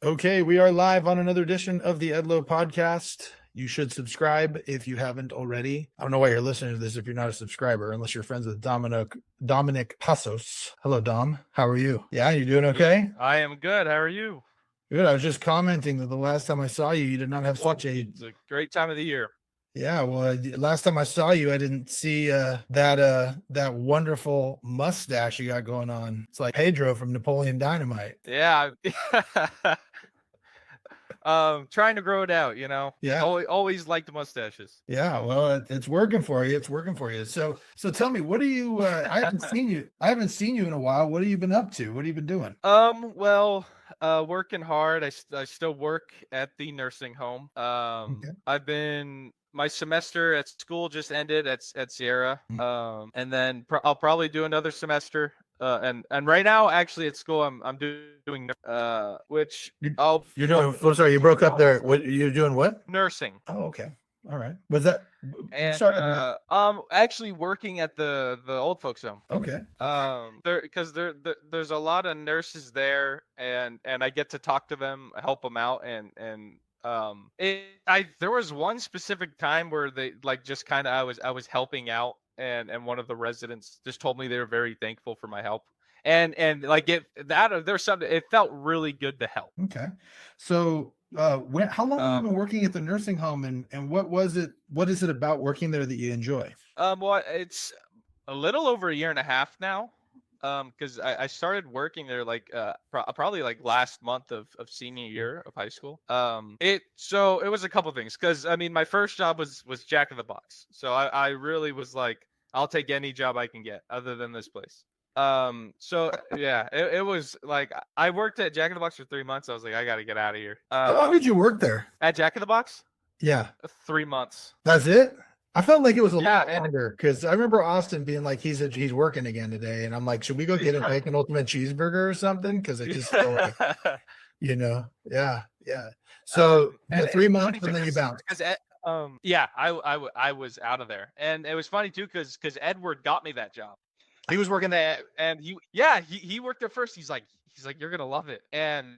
Okay, we are live on another edition of the Edlow Podcast. You should subscribe if you haven't already. I don't know why you're listening to this if you're not a subscriber, unless you're friends with Dominic Pasos. Hello, Dom. How are you? Yeah, you doing okay? I am good. How are you? Good. I was just commenting that the last time I saw you, you did not have such a It's a great time of the year. yeah. Well, last time I saw you, I didn't see that wonderful mustache you got going on. It's like Pedro from Napoleon Dynamite. Yeah. Trying to grow it out, you know. Yeah. Always liked mustaches. Yeah, well, it's working for you. It's working for you. So tell me, what are you? I haven't seen you. I haven't seen you in a while. What have you been up to? What have you been doing? Working hard. I still work at the nursing home. Okay. My semester at school just ended at Sierra. Mm. And then I'll probably do another semester. And right now, actually, at school, I'm doing which You're doing. Oh, sorry, you broke up there. What you're doing? What? nursing. Oh, okay. All right. Was that? And Sorry. actually working at the old folks home. Okay. There's a lot of nurses there, and I get to talk to them, help them out, and there was one specific time where they like just kind of I was helping out, and one of the residents just told me they were very thankful for my help, and like there's something, it felt really good to help. Okay. So, how long have you been working at the nursing home, and what was it? What is it about working there that you enjoy? Well, it's a little over a year and a half now. Because I started working there like probably like last month of senior year of high school. It was a couple things, because I mean my first job was Jack in the Box, so I really was like, I'll take any job I can get other than this place. So yeah, it was like I worked at Jack in the Box for 3 months. I was like, I gotta get out of here. How long did you work there? At Jack in the Box, Yeah. 3 months. That's it? I felt like it was a Yeah, lot longer because I remember Austin being like, he's working again today. And I'm like, should we go get a bacon ultimate cheeseburger or something? Because I just feel like, yeah. So and 3 it's months funny and then you because bounced. yeah, I was out of there, and it was funny too because Edward got me that job. He was working there, and he worked there first. He's like, you're gonna love it, and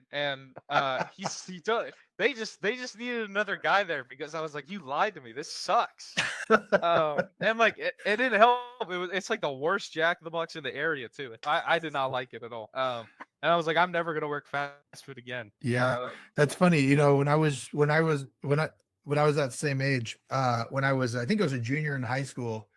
he told, they just needed another guy there, because I was like, you lied to me, this sucks. And like it didn't help. It's like the worst Jack in the Box in the area too. I did not like it at all. And I was like, I'm never gonna work fast food again. Yeah, that's funny. You know, when I was that same age, I think I was a junior in high school,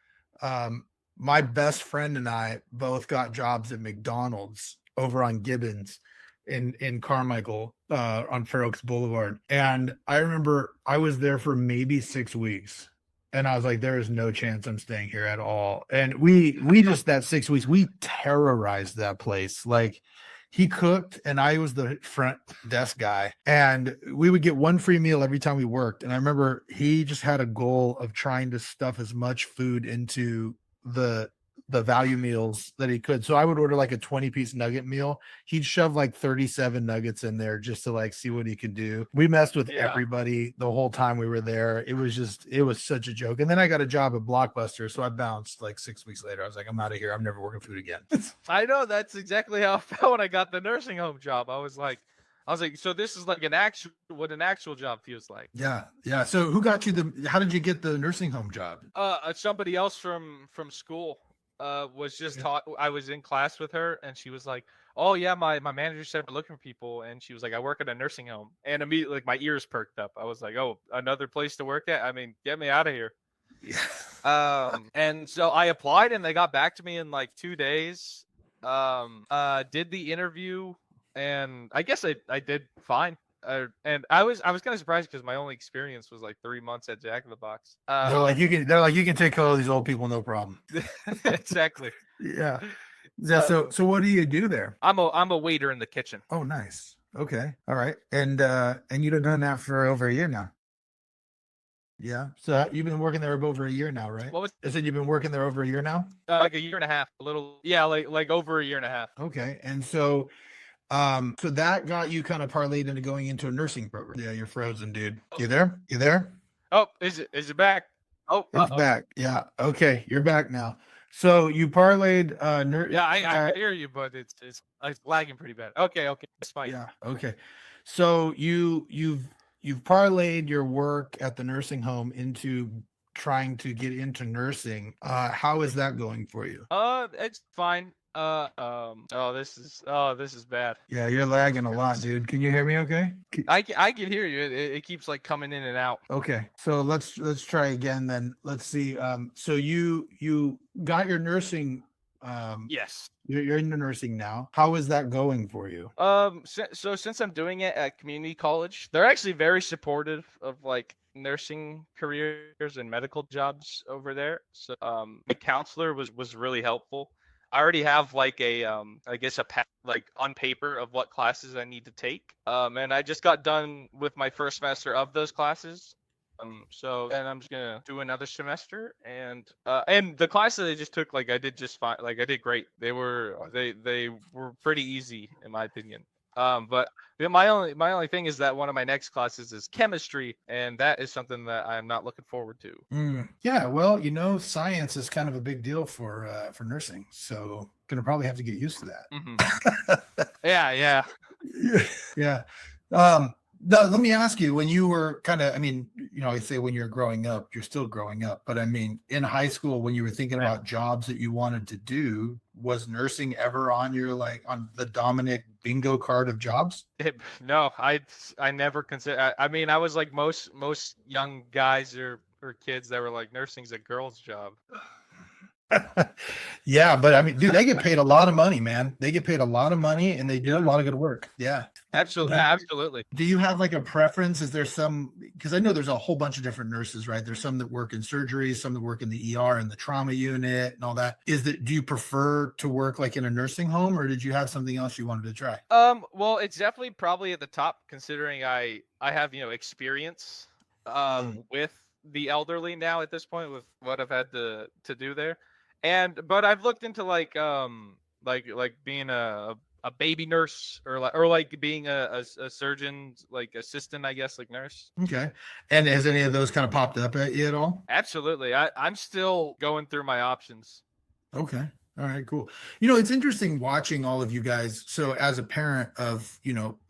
my best friend and I both got jobs at McDonald's over on Gibbons in Carmichael, on Fair Oaks Boulevard. And I remember I was there for maybe 6 weeks. And I was like, there is no chance I'm staying here at all. And we just, that 6 weeks, we terrorized that place. Like, he cooked and I was the front desk guy, and we would get one free meal every time we worked. And I remember he just had a goal of trying to stuff as much food into the value meals that he could. So I would order like a 20-piece nugget meal. He'd shove like 37 nuggets in there just to like see what he could do. We messed with everybody the whole time we were there. It was such a joke. And then I got a job at Blockbuster, so I bounced like 6 weeks later. I was like, I'm out of here. I'm never working food again. I know, that's exactly how I felt when I got the nursing home job. I was like, so this is like what an actual job feels like. Yeah. So how did you get the nursing home job? Somebody else from school was just taught. I was in class with her, and she was like, oh yeah, my manager said we're looking for people, and she was like, I work at a nursing home. And immediately, like, my ears perked up. I was like, oh, another place to work at? I mean, get me out of here. And so I applied, and they got back to me in like 2 days. Did the interview, and I guess I did fine. And I was kind of surprised because my only experience was like 3 months at Jack in the Box. They're like, you can take care of these old people, no problem. Exactly. Yeah. So what do you do there? I'm a waiter in the kitchen. Oh, nice. Okay. All right. And you've done that for over a year now. Yeah. So you've been working there over a year now, right? I said you've been working there over a year now? Like a year and a half. Like over a year and a half. Okay. And so that got you kind of parlayed into going into a nursing program. Yeah, you're frozen, dude. You there? Oh, is it back? Oh, it's back. Yeah. Okay. You're back now. So you parlayed Yeah, I hear you, but it's lagging pretty bad. Okay, it's fine. yeah, okay. So you've parlayed your work at the nursing home into trying to get into nursing. How is that going for you? It's fine. Oh, this is bad. Yeah, you're lagging a lot, dude. Can you hear me okay? I can hear you. It keeps like coming in and out. Okay. So let's try again then. Let's see. So you got your nursing Yes. you're in the nursing now. How is that going for you? So since I'm doing it at community college, they're actually very supportive of like nursing careers and medical jobs over there. So my counselor was really helpful. I already have like a I guess like on paper of what classes I need to take. And I just got done with my first semester of those classes. So then I'm just gonna do another semester, and the classes I just took, like I did just fine, like I did great. They were pretty easy in my opinion. But my only thing is that one of my next classes is chemistry, and that is something that I'm not looking forward to. Yeah, well, science is kind of a big deal for nursing, so gonna probably have to get used to that. Mm-hmm. Yeah. Yeah. Let me ask you, when you were I say when you're growing up, you're still growing up, but I mean, in high school, when you were thinking about jobs that you wanted to do, was nursing ever on on the Dominic bingo card of jobs? No, I never consider. I mean, I was like most young guys or kids that were like nursing's a girl's job. Yeah, but I mean, dude, they get paid a lot of money, man. They get paid a lot of money and they do a lot of good work. Yeah. Absolutely. Do you have like a preference? Is there because I know there's a whole bunch of different nurses, right? There's some that work in surgery, some that work in the ER and the trauma unit and all that. Do you prefer to work like in a nursing home, or did you have something else you wanted to try? Well, it's definitely probably at the top, considering I have, experience with the elderly now at this point with what I've had to do there. But I've looked into like being a baby nurse, or like being a surgeon, like assistant, I guess, like nurse. Okay. And has any of those kind of popped up at you at all? Absolutely. I'm still going through my options. Okay. All right, cool. It's interesting watching all of you guys. So as a parent of,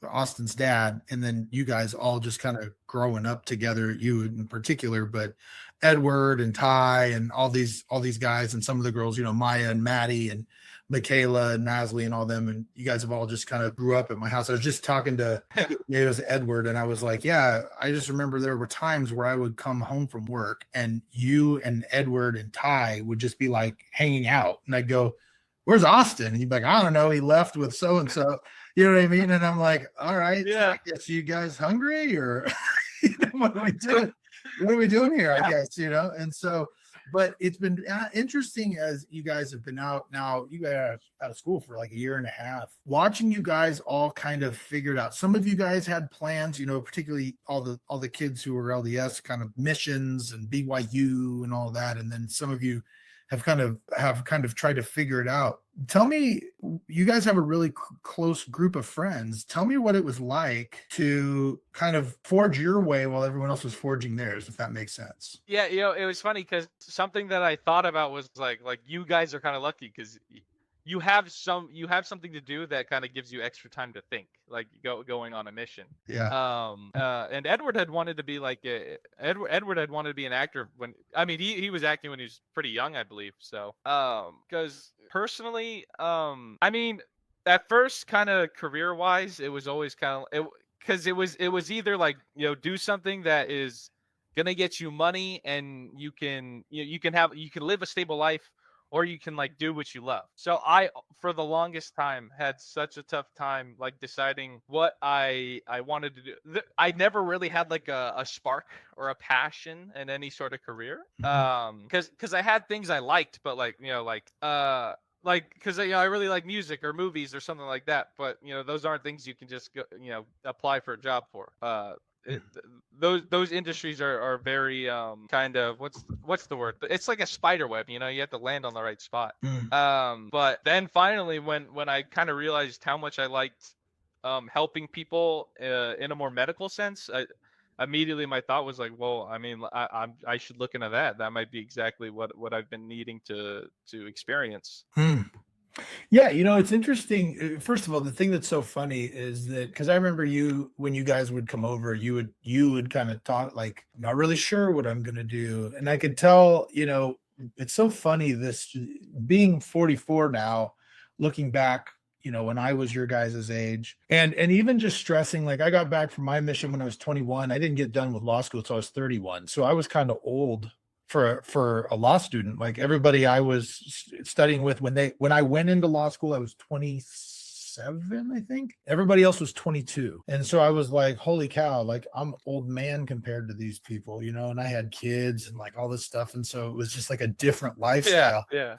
Austin's dad, and then you guys all just kind of growing up together, you in particular, but Edward and Ty and all these guys and some of the girls, Maya and Maddie and Michaela and Nasley and all them, and you guys have all just kind of grew up at my house. I was just talking to it was Edward, and I was like, yeah, I just remember there were times where I would come home from work and you and Edward and Ty would just be like hanging out, and I'd go, where's Austin? And he'd be like, I don't know, he left with so and so. You know what I mean? And I'm like, all right, yeah. I guess you guys hungry, or what are we doing? What are we doing here? I guess, and so. But it's been interesting as you guys have been out now. You guys are out of school for like a year and a half. Watching you guys all kind of figured out. Some of you guys had plans, particularly all the kids who were LDS, kind of missions and BYU and all that. And then some of you have kind of tried to figure it out. Tell me, you guys have a really close group of friends. Tell me what it was like to kind of forge your way while everyone else was forging theirs, if that makes sense. Yeah, it was funny because something that I thought about was like you guys are kind of lucky because you have something to do that kind of gives you extra time to think, like going on a mission. Yeah. And Edward had wanted to be Edward had wanted to be an actor when, I mean, he was acting when he was pretty young, I believe. So because personally, I mean, at first, kind of career wise, it was always kind of because it was either like, do something that is gonna get you money and you can live a stable life, or you can like do what you love. So I, for the longest time, had such a tough time like deciding what I wanted to do. I never really had like a spark or a passion in any sort of career. Because I had things I liked, but because I really like music or movies or something like that. But those aren't things you can just go, apply for a job for. Those industries are very kind of what's the word? It's like a spider web, you have to land on the right spot. But then finally, when I kind of realized how much I liked helping people in a more medical sense, immediately my thought was like, well, I mean, I should look into that. That might be exactly what I've been needing to experience. Yeah, it's interesting. First of all, the thing that's so funny is that because I remember when you guys would come over, you would kind of talk like, not really sure what I'm gonna do, and I could tell. It's so funny this being 44 now, looking back. When I was your guys' age, and even just stressing, like I got back from my mission when I was 21. I didn't get done with law school until I was 31, so I was kind of old for a law student. Like everybody I was studying with when I went into law school, I was 27, I think. Everybody else was 22. And so I was like, holy cow, like I'm old man compared to these people, and I had kids and like all this stuff. And so it was just like a different lifestyle. Yeah.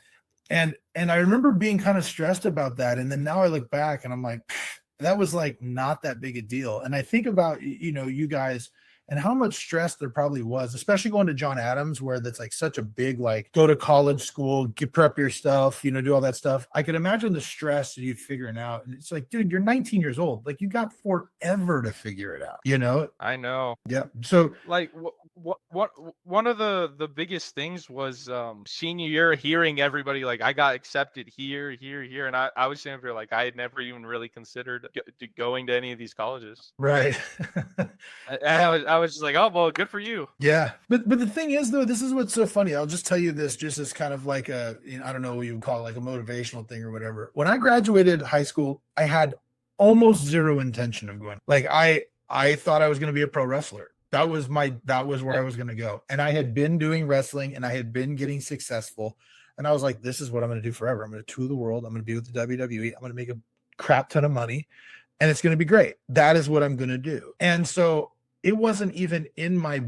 And I remember being kind of stressed about that. And then now I look back and I'm like, that was like not that big a deal. And I think about, you guys and how much stress there probably was, especially going to John Adams, where that's like such a big, like go to college school, prep your stuff, do all that stuff. I could imagine the stress that you figuring out. And it's like, dude, you're 19 years old. Like you got forever to figure it out, I know. Yeah. So like what one of the biggest things was senior year, hearing everybody like I got accepted here, and I was saying for like I had never even really considered going to any of these colleges. Right. I was just like, oh well, good for you. Yeah, but the thing is though, this is what's so funny. I'll just tell you this, just as kind of like a, I don't know what you would call it, like a motivational thing or whatever. When I graduated high school, I had almost zero intention of going. Like I thought I was going to be a pro wrestler. That was where I was going to go. And I had been doing wrestling and I had been getting successful. And I was like, this is what I'm going to do forever. I'm going to tour the world. I'm going to be with the WWE. I'm going to make a crap ton of money and it's going to be great. That is what I'm going to do. And so it wasn't even in my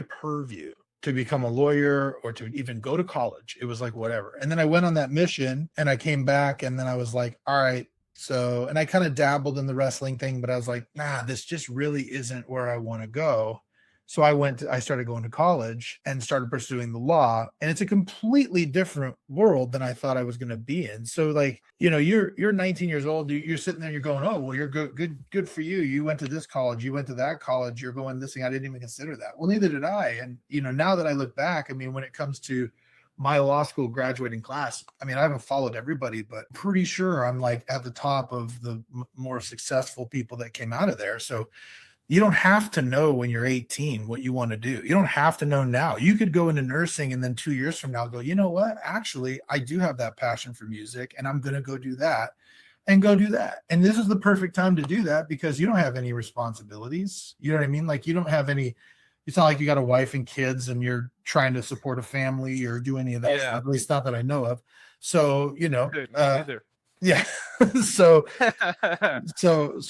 purview to become a lawyer or to even go to college. It was like, whatever. And then I went on that mission and I came back and then I was like, all right. So, and I kind of dabbled in the wrestling thing, but I was like, nah, this just really isn't where I want to go. So I started going to college and started pursuing the law, and it's a completely different world than I thought I was going to be in. So like, you're 19 years old, you're sitting there, you're going, oh, well, you're good for you. You went to this college, you went to that college, you're going this thing. I didn't even consider that. Well, neither did I. And, now that I look back, I mean, when it comes to my law school graduating class, I mean, I haven't followed everybody, but pretty sure I'm like at the top of the more successful people that came out of there. So you don't have to know when you're 18 what you want to do. You don't have to know now. You could go into nursing and then 2 years from now go, you know what? Actually, I do have that passion for music and I'm going to go do that and go do that. And this is the perfect time to do that because you don't have any responsibilities. You know what I mean? Like you don't have any, it's not like you got a wife and kids and you're trying to support a family or do any of that. Yeah. At least not that I know of. So, Either. Yeah. so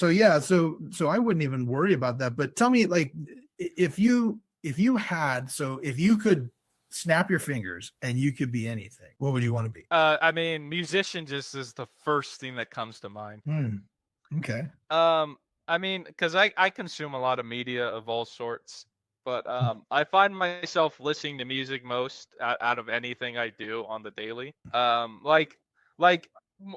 yeah. So I wouldn't even worry about that. But tell me, like, if you could snap your fingers and you could be anything, what would you want to be? I mean, musician just is the first thing that comes to mind. Okay. I mean, because I consume a lot of media of all sorts, but I find myself listening to music most out of anything I do on the daily. Like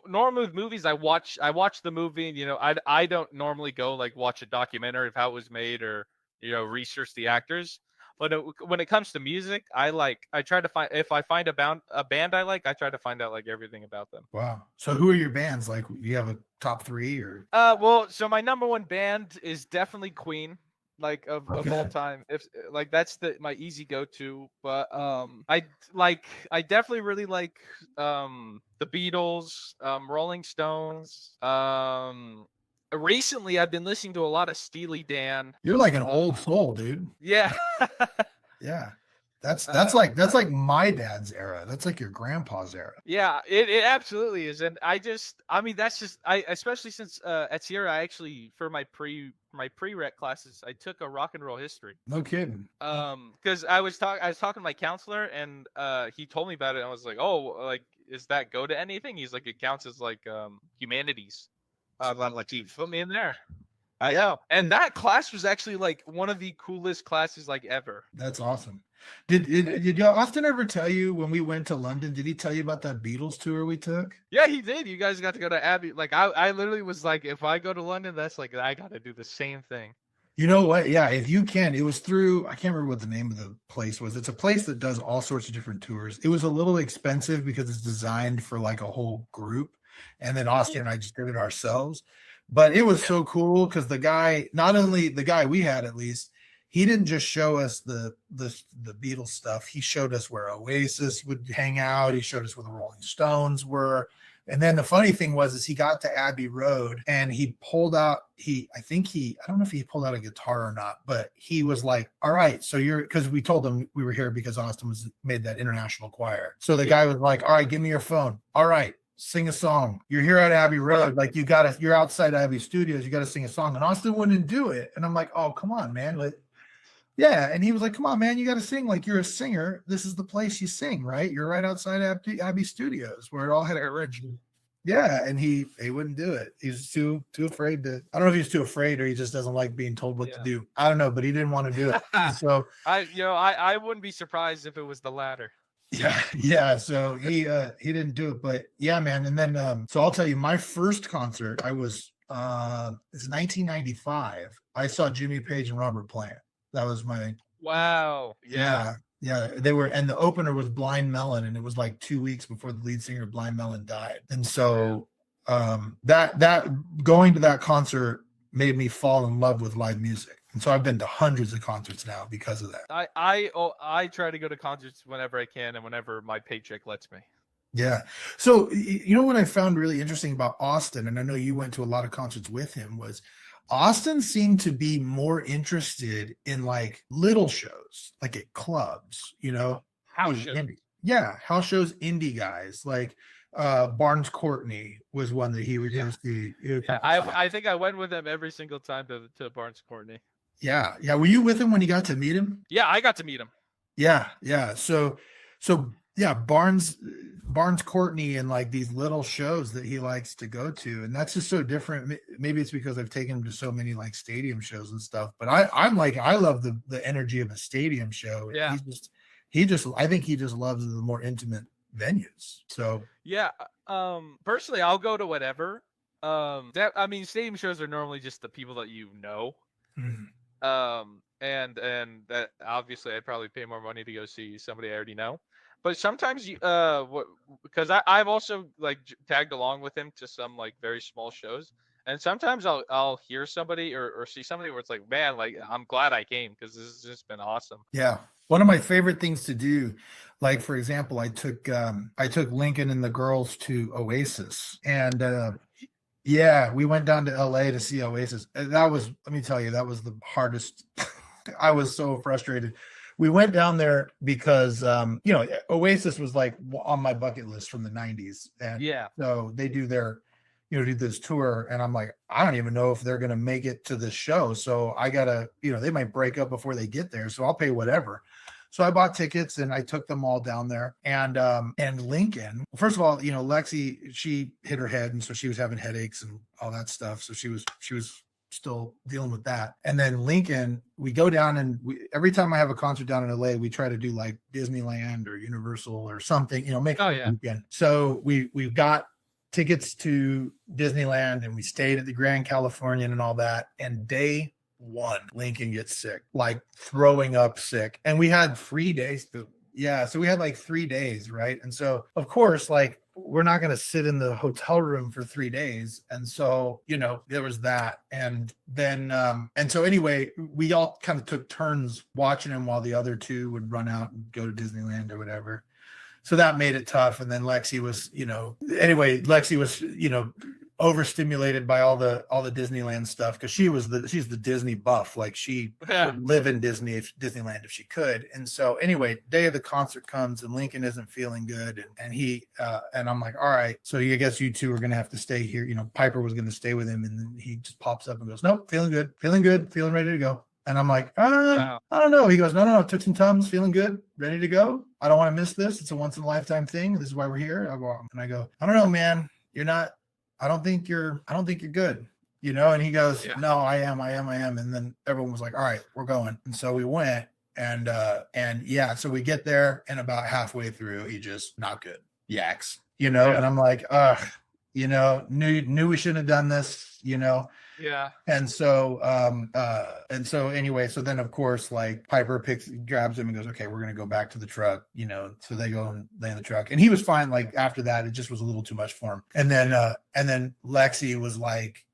normally with movies, I watch the movie. I don't normally go like watch a documentary of how it was made or research the actors. But when it comes to music, I try to find, if I find a band I like, I try to find out like everything about them. Wow. So who are your bands? Like, you have a top 3 or? Well, so my number one band is definitely Queen. Like of all time, if like that's my easy go-to. But I definitely really like the Beatles, Rolling Stones. Recently I've been listening to a lot of Steely Dan. You're like an old soul, dude. Yeah. Yeah. That's like my dad's era. That's like your grandpa's era. Yeah, it absolutely is. And that's just especially since at Sierra, I actually, for my prereq classes, I took a rock and roll history. No kidding. Because I was talking to my counselor and he told me about it and I was like, oh, like, is that go to anything? He's like, it counts as like humanities. I'm like, you put me in there. Yeah. And that class was actually like one of the coolest classes like ever. That's awesome. Did Austin ever tell you when we went to London? Did he tell you about that Beatles tour we took? Yeah, he did. You guys got to go to Abbey. Like I literally was like, if I go to London, that's like I got to do the same thing. You know what? Yeah, if you can, it was through, I can't remember what the name of the place was. It's a place that does all sorts of different tours. It was a little expensive because it's designed for like a whole group. And then Austin and I just did it ourselves. But it was so cool because the guy, not only the guy we had at least, he didn't just show us the Beatles stuff. He showed us where Oasis would hang out. He showed us where the Rolling Stones were. And then the funny thing was, is he got to Abbey Road and he pulled out, I don't know if he pulled out a guitar or not, but he was like, all right, so because we told him we were here because Austin made that international choir. So the guy was like, all right, give me your phone. All right, sing a song. You're here at Abbey Road. Like you're outside Abbey Studios. You got to sing a song. And Austin wouldn't do it. And I'm like, oh, come on, man. Like, yeah. And he was like, come on, man, you got to sing. Like you're a singer. This is the place you sing, right? You're right outside Abbey Studios where it all had original. Yeah. And he wouldn't do it. He was too afraid to, I don't know if he's too afraid or he just doesn't like being told what to do. I don't know, but he didn't want to do it. So I wouldn't be surprised if it was the latter. Yeah. So he didn't do it, but yeah, man. And then, so I'll tell you my first concert, it's 1995. I saw Jimmy Page and Robert Plant. That was my wow. Yeah. They were, and the opener was Blind Melon, and it was like 2 weeks before the lead singer of Blind Melon died. And so that going to that concert made me fall in love with live music. And so I've been to hundreds of concerts now because of that. I try to go to concerts whenever I can and whenever my paycheck lets me. Yeah. So you know what I found really interesting about Austin, and I know you went to a lot of concerts with him, was Austin seemed to be more interested in like little shows, like at clubs, House shows. House shows, indie guys, like Barnes Courtney was one that he would go see. I think I went with him every single time to Barnes Courtney. Yeah. Were you with him when you got to meet him? Yeah, I got to meet him. Yeah. So yeah, Barnes Courtney and like these little shows that he likes to go to, and that's just so different. Maybe it's because I've taken him to so many like stadium shows and stuff, but I love the energy of a stadium show. Yeah. I think he just loves the more intimate venues. So yeah, personally, I'll go to whatever. Stadium shows are normally just the people that you know. Mm-hmm. And that obviously I'd probably pay more money to go see somebody I already know. But sometimes because I've also like tagged along with him to some like very small shows, and sometimes I'll hear somebody or see somebody where it's like, man, like I'm glad I came because this has just been awesome. Yeah. One of my favorite things to do, like for example, I took Lincoln and the girls to Oasis, and yeah, we went down to LA to see Oasis. And let me tell you, that was the hardest. I was so frustrated. We went down there because, Oasis was like on my bucket list from the 90s. And so they do do this tour. And I'm like, I don't even know if they're going to make it to the show. So I got to, they might break up before they get there. So I'll pay whatever. So I bought tickets and I took them all down there. And Lincoln, first of all, Lexi, she hit her head. And so she was having headaches and all that stuff. So she was still dealing with that. And then Lincoln, we go down and every time I have a concert down in LA, we try to do like Disneyland or Universal or something, make it weekend. So we got tickets to Disneyland and we stayed at the Grand Californian and all that. And day one, Lincoln gets sick, like throwing up sick. And we had 3 days so we had like 3 days, right? And so of course, like we're not going to sit in the hotel room for 3 days. And so, there was that. And then, and so anyway, we all kind of took turns watching him while the other two would run out and go to Disneyland or whatever. So that made it tough. And then Lexi was, overstimulated by all the Disneyland stuff because she's the Disney buff. Like she would live in Disneyland if she could. And so anyway, day of the concert comes and Lincoln isn't feeling good, and he and I'm like, all right, so I guess you two are gonna have to stay here. Piper was gonna stay with him, and then he just pops up and goes, nope, feeling good, feeling ready to go. And I'm like, I don't know. He goes, no, took some Tums, feeling good, ready to go. I don't want to miss this. It's a once in a lifetime thing. This is why we're here. I go, I don't know, man. You're not. I don't think you're good, and he goes, no, I am. And then everyone was like, all right, we're going. And so we went and so we get there and about halfway through, he just not good. Yaks, and I'm like, knew we shouldn't have done this, Yeah. And so anyway, so then of course, like Piper grabs him and goes, okay, we're going to go back to the truck, so they go and lay in the truck, and he was fine. Like after that, it just was a little too much for him. And then Lexi was like,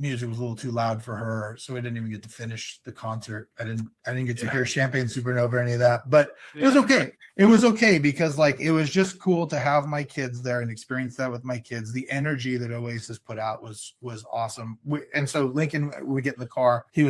music was a little too loud for her, so we didn't even get to finish the concert. I didn't get to hear Champagne Supernova or any of that, but it was okay. It was okay because like it was just cool to have my kids there and experience that with my kids. The energy that Oasis put out was awesome. And so Lincoln, we get in the car, he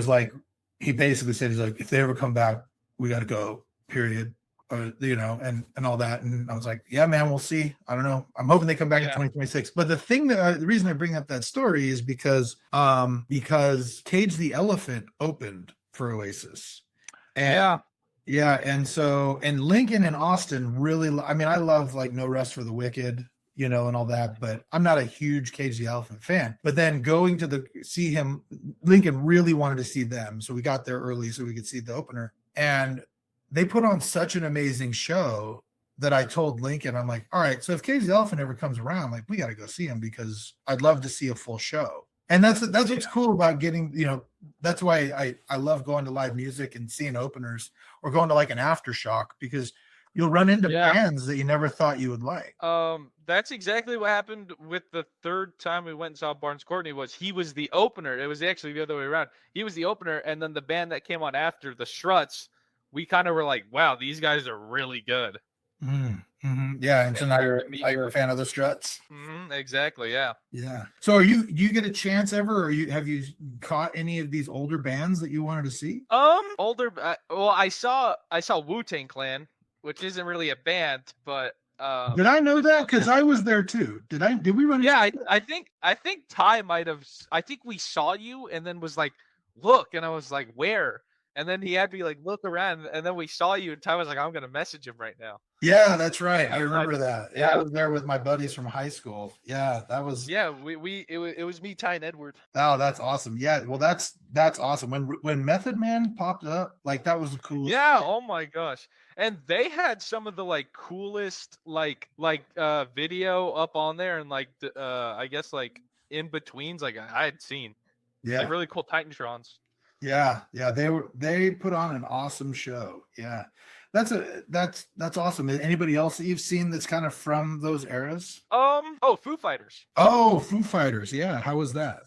basically said, he's like, if they ever come back, we got to go, period. And all that. And I was like, yeah, man, we'll see. I don't know. I'm hoping they come back in 2026. But the reason I bring up that story is because Cage the Elephant opened for Oasis. And and Lincoln and Austin really, I mean, I love like No Rest for the Wicked, and all that, but I'm not a huge Cage the Elephant fan. But then going to see him, Lincoln really wanted to see them. So we got there early so we could see the opener. And they put on such an amazing show that I told Lincoln, I'm like, all right, so if Cage the Elephant ever comes around, like we got to go see him because I'd love to see a full show. And that's what's cool about getting, that's why I love going to live music and seeing openers or going to like an aftershock, because you'll run into bands that you never thought you would like. That's exactly what happened with the third time we went and saw Barnes Courtney. He was the opener. It was actually the other way around. He was the opener, and then the band that came on after, the Struts, we kind of were like, wow, these guys are really good. Mm-hmm. Yeah, and so now you're a fan of the Struts. Exactly. Yeah. So do you get a chance ever, or have you caught any of these older bands that you wanted to see? Older. Well, I saw Wu-Tang Clan, which isn't really a band, but did I know that? Because I was there too. Did we run? Yeah, I think Ty might have. I think we saw you, and then was like, look, and I was like, where? And then he had me like look around, and then we saw you, and Ty was like, I'm gonna message him right now. Yeah, that's right. I remember that. Yeah, I was there with my buddies from high school. Yeah, that was. Yeah, it was me, Ty, and Edward. Oh, that's awesome. Yeah, well, that's awesome. When Method Man popped up, like that was the coolest. Yeah. Oh my gosh. And they had some of the like coolest video up on there, and like I guess like in betweens like I had seen. Yeah. Like really cool Titantrons. Yeah, they put on an awesome show. Yeah. That's awesome. Anybody else that you've seen that's kind of from those eras? Foo Fighters. Oh, Foo Fighters. Yeah. How was that?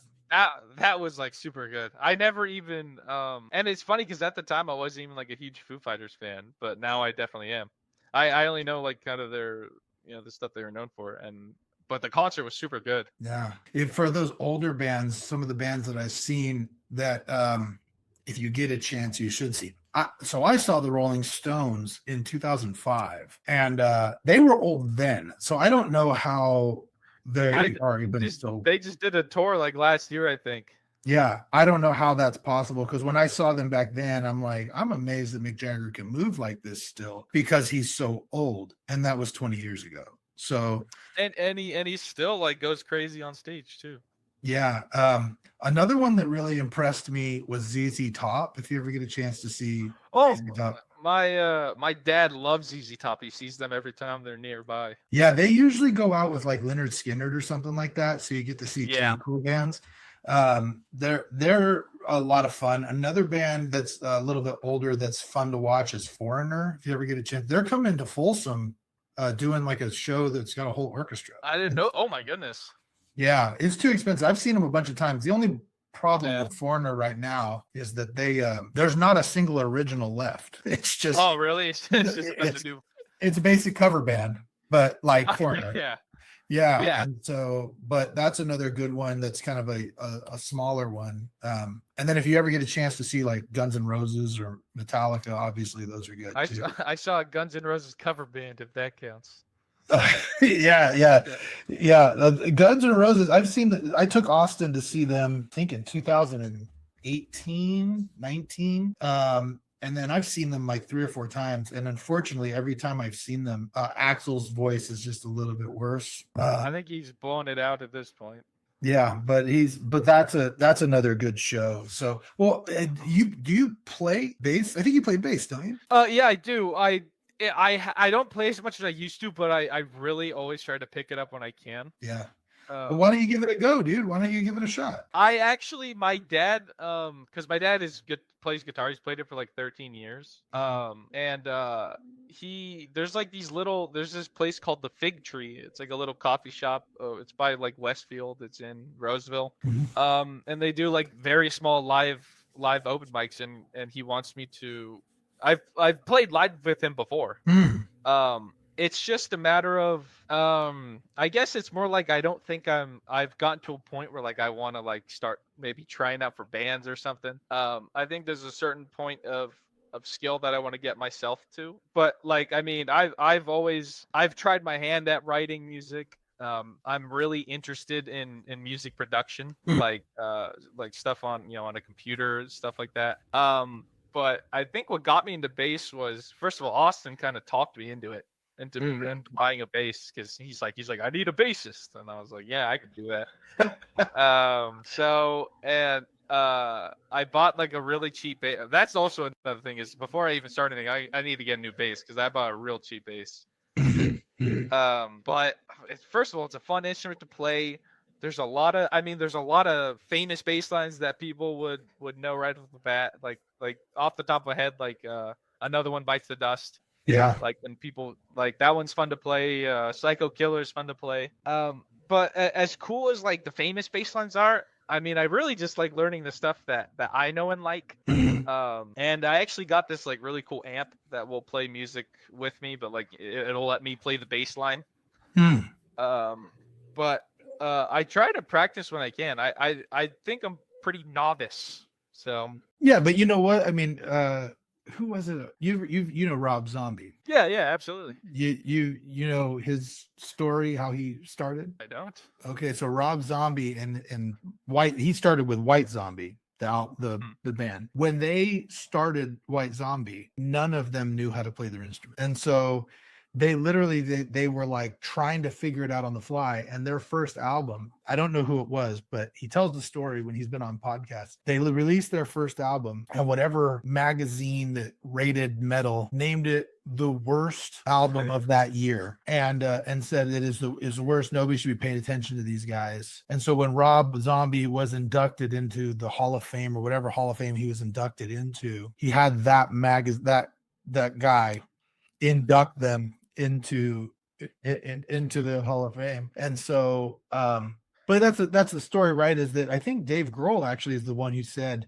That was like super good. I never even and it's funny because at the time I wasn't even like a huge Foo Fighters fan, but now I definitely am. I only know like kind of their the stuff they were known for, but the concert was super good. Yeah. For those older bands, some of the bands that I've seen that if you get a chance you should see. So I saw the Rolling Stones in 2005, and they were old then. So I don't know how they are, but they just did a tour like last year, I think. Yeah, I don't know how that's possible, because when I saw them back then, I'm like, I'm amazed that Mick Jagger can move like this still, because he's so old, and that was 20 years ago. So and he still like goes crazy on stage too. Yeah. Another one that really impressed me was ZZ Top. If you ever get a chance to see ZZ Top. My dad loves ZZ Top. He sees them every time they're nearby. Yeah, they usually go out with like Leonard Skinner or something like that, so you get to see two cool bands. They're a lot of fun. Another band that's a little bit older that's fun to watch is Foreigner. If you ever get a chance, they're coming to Folsom, doing like a show that's got a whole orchestra. I didn't know. Oh my goodness. Yeah, it's too expensive. I've seen them a bunch of times. The only problem with Foreigner right now is that they there's not a single original left. It's just really? It's a basic cover band, but like Foreigner. Yeah. And so, but that's another good one that's kind of a smaller one. And then if you ever get a chance to see like Guns N' Roses or Metallica, obviously those are good too. I saw a Guns N' Roses cover band, if that counts. Yeah. Guns N' Roses. I've seen that. I took Austin to see them, I think in 2018, 19. And then I've seen them like 3 or 4 times. And unfortunately, every time I've seen them, Axl's voice is just a little bit worse. I think he's blown it out at this point. Yeah, but that's another good show. So, well, do you play bass? I think you play bass, don't you? Yeah, I do. I don't play as much as I used to, but I really always try to pick it up when I can. Yeah. Why don't you give it a go, dude? Why don't you give it a shot? My dad, because my dad plays guitar. He's played it for like 13 years. There's this place called the Fig Tree. It's like a little coffee shop. It's by like Westfield. It's in Roseville. And they do like very small live open mics, and he wants me to. I've played live with him before. It's just a matter of I guess it's more like I don't think I've gotten to a point where like I want to like start maybe trying out for bands or something. I think there's a certain point of skill that I want to get myself to. But like I mean I've tried my hand at writing music. I'm really interested in music production, like stuff on on a computer, stuff like that. But I think what got me into bass was, first of all, Austin kind of talked me into it, into buying a bass, because he's like I need a bassist, and I was like, yeah, I could do that. I bought like a really cheap bass. That's also another thing, is before I even start anything, I need to get a new bass, because I bought a real cheap bass. But first of all, it's a fun instrument to play. There's a lot of famous bass lines that people would know right off the bat, like off the top of my head, like Another One Bites the Dust. Yeah. Like when people like that one's fun to play. Psycho Killer is fun to play. But as cool as like the famous bass lines are, I mean, I really just like learning the stuff that I know and like. And I actually got this like really cool amp that will play music with me, but like it'll let me play the bass line. But I try to practice when I can. I think I'm pretty novice. So yeah, but you know what? I mean, who was it? You know Rob Zombie. Yeah, absolutely. You know his story, how he started? I don't. Okay, so Rob Zombie and White, he started with White Zombie, the band. When they started White Zombie, none of them knew how to play their instrument. And so they were like trying to figure it out on the fly. And their first album, I don't know who it was, but he tells the story when he's been on podcasts. They released their first album, and whatever magazine that rated metal named it the worst album of that year, and said it is the worst. Nobody should be paying attention to these guys. And so when Rob Zombie was inducted into the Hall of Fame, or whatever Hall of Fame he was inducted into, he had that guy induct them into the Hall of Fame. And so but that's the story, right? Is that I think Dave Grohl actually is the one who said,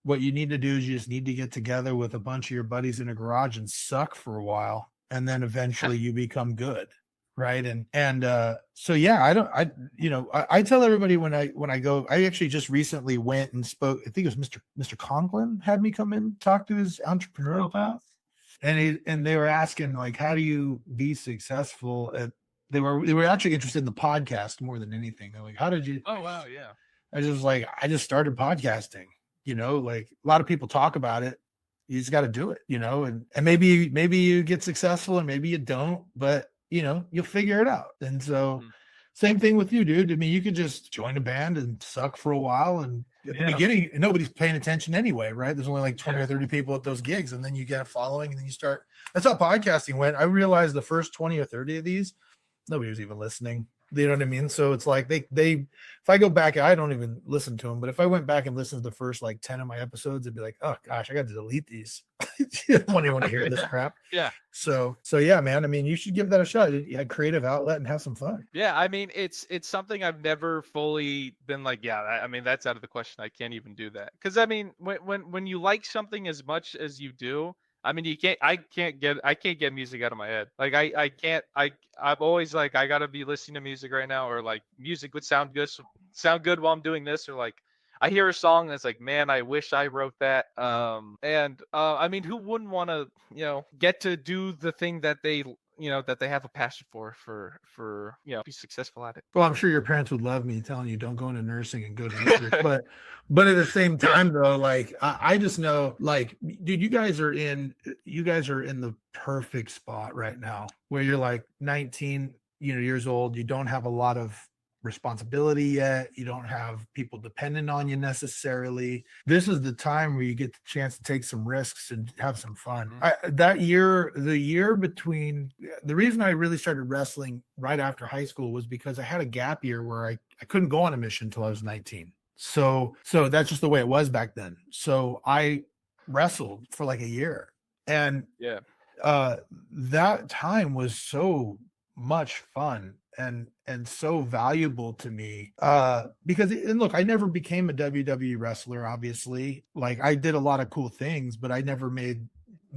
what you need to do is you just need to get together with a bunch of your buddies in a garage and suck for a while, and then eventually you become good, right? And so yeah, I tell everybody when I go, I actually just recently went and spoke. I think it was Mr. Conklin had me come in, talk to his entrepreneurial path. And they were asking, like, how do you be successful at, they were actually interested in the podcast more than anything. They're like, how did you? Oh, wow. Yeah. I just started podcasting, like a lot of people talk about it. You just got to do it, and maybe you get successful and maybe you don't, but you'll figure it out. And so same thing with you, dude. I mean, you could just join a band and suck for a while, and at the beginning, nobody's paying attention anyway, right? There's only like 20 or 30 people at those gigs, and then you get a following, and then you start. That's how podcasting went. I realized the first 20 or 30 of these, nobody was even listening. You know what I mean? So it's like they if I go back, I don't even listen to them, but if I went back and listened to the first like 10 of my episodes, I'd be like, oh gosh, I got to delete these. You don't want anyone to hear this crap. Yeah. So yeah, man. I mean, you should give that a shot. You had creative outlet and have some fun. Yeah, I mean, it's something I've never fully been like, yeah, I mean, that's out of the question. I can't even do that. Because I mean, when you like something as much as you do, I mean, I can't get music out of my head. Like I'm always like, I gotta be listening to music right now, or like music would sound good while I'm doing this, or like I hear a song that's like, man, I wish I wrote that. I mean, who wouldn't want to, get to do the thing that they have a passion for be successful at it. Well, I'm sure your parents would love me telling you don't go into nursing and go to music, but at the same time though, like I just know, like, dude, you guys are in the perfect spot right now where you're like 19, years old. You don't have a lot of responsibility yet. You don't have people dependent on you necessarily. This is the time where you get the chance to take some risks and have some fun. That year, the reason I really started wrestling right after high school was because I had a gap year where I couldn't go on a mission until I was 19. So that's just the way it was back then. So I wrestled for like a year, and that time was so much fun and so valuable to me, because and look, I never became a WWE wrestler, obviously. Like, I did a lot of cool things, but I never made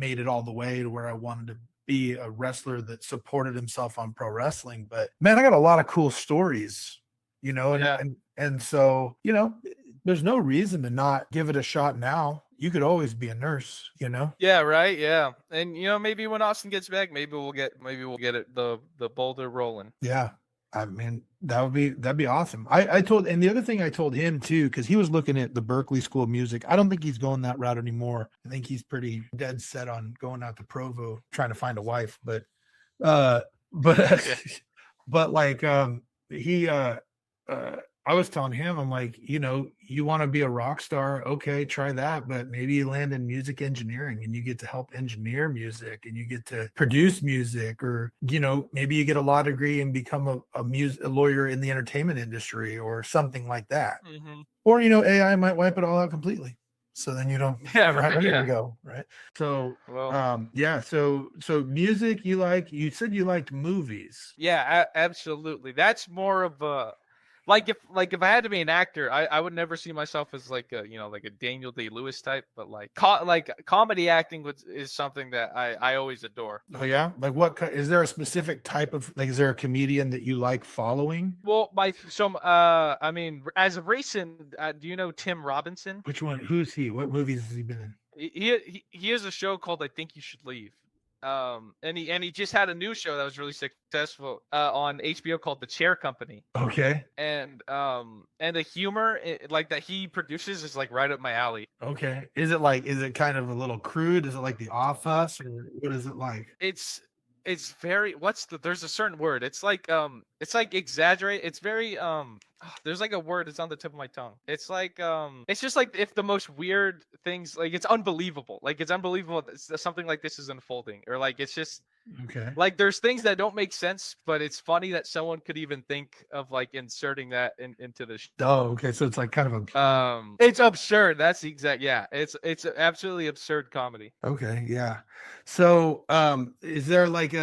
it all the way to where I wanted to be a wrestler that supported himself on pro wrestling. But man, I got a lot of cool stories, and so, there's no reason to not give it a shot now. You could always be a nurse, Yeah, right. Yeah, and maybe when Austin gets back, maybe we'll get it the boulder rolling. Yeah, I mean, that'd be awesome. And the other thing I told him too, because he was looking at the Berkeley School of Music. I don't think he's going that route anymore. I think he's pretty dead set on going out to Provo trying to find a wife. But like, I was telling him, I'm like, you want to be a rock star, okay, try that, but maybe you land in music engineering and you get to help engineer music and you get to produce music, or maybe you get a law degree and become a lawyer in the entertainment industry or something like that. Or AI might wipe it all out completely, so then you don't to go, right? So so music, you said you liked movies. Yeah, absolutely. That's more of a like if I had to be an actor, I would never see myself as like a Daniel Day-Lewis type, but like comedy acting is something that I always adore. Oh yeah, like what is there a specific type of, like, is there a comedian that you like following? Well, I mean, as of recent, do you know Tim Robinson? Which one? Who's he? What movies has he been in? He has a show called I Think You Should Leave. And he just had a new show that was really successful on HBO called The Chair Company. Okay. And the humor like that he produces is like right up my alley. Okay. Is it kind of a little crude? Is it like The Office, or what is it like? It's very there's a certain word. It's like exaggerate. It's very there's like a word that's on the tip of my tongue. It's like it's just like if the most weird things, like it's unbelievable. Like it's unbelievable that something like this is unfolding, or like it's just okay. Like there's things that don't make sense, but it's funny that someone could even think of like inserting that into the show. Oh, okay. So it's like kind of it's absurd. That's the exact it's absolutely absurd comedy. Okay, yeah. So is there like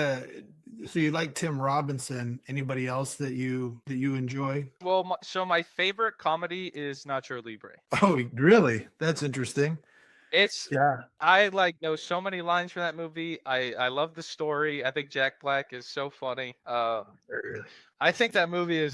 so you like Tim Robinson? Anybody else that you enjoy? Well, so my favorite comedy is Nacho Libre. Oh, really? That's interesting. I know so many lines from that movie. I love the story. I think Jack Black is so funny. I think that movie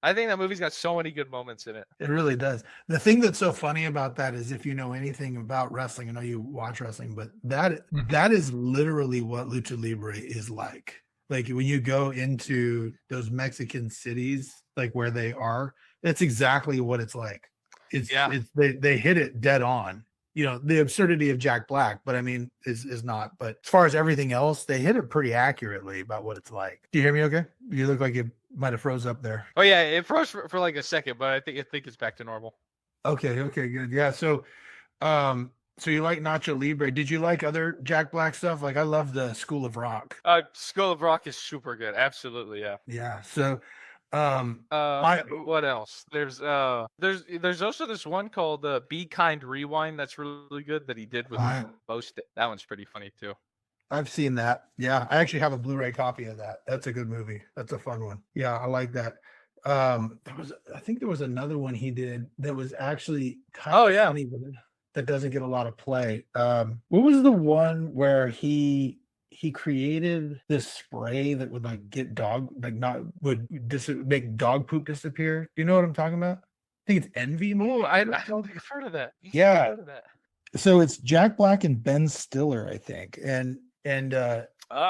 I think that movie's got so many good moments in it. It really does. The thing that's so funny about that is, if you know anything about wrestling, I know you watch wrestling, but that is literally what Lucha Libre is like. Like when you go into those Mexican cities, like where they are, that's exactly what it's like. They hit it dead on. The absurdity of Jack Black, but I mean, is not. But as far as everything else, they hit it pretty accurately about what it's like. Do you hear me okay? You look like you might have froze up there. Oh yeah, it froze for like a second, but I think it's back to normal. Okay, good. Yeah, so you like Nacho Libre. Did you like other Jack Black stuff? Like, I love the School of Rock. School of Rock is super good. Absolutely, yeah. Yeah, so what else? There's also this one called Be Kind Rewind that's really good that he did with Most. That one's pretty funny too. I've seen that. Yeah, I actually have a Blu-ray copy of that. That's a good movie. That's a fun one. Yeah, I like that. I think there was another one he did that was actually kind of funny, but that doesn't get a lot of play. What was the one where he created this spray that would make dog poop disappear? Do you know what I'm talking about? I think it's Envy. Oh, I don't think I've heard of that. Yeah. So it's Jack Black and Ben Stiller, I think, and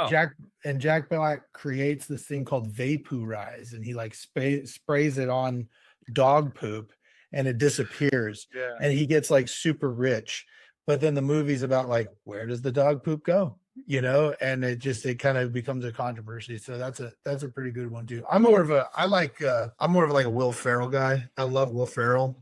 Jack Black creates this thing called Vaporize, and he like sprays it on dog poop, and it disappears. Yeah. And he gets like super rich. But then the movie's about like, where does the dog poop go? and it kind of becomes a controversy. So that's a pretty good one too. I'm more of like a Will Ferrell guy. I love Will Ferrell.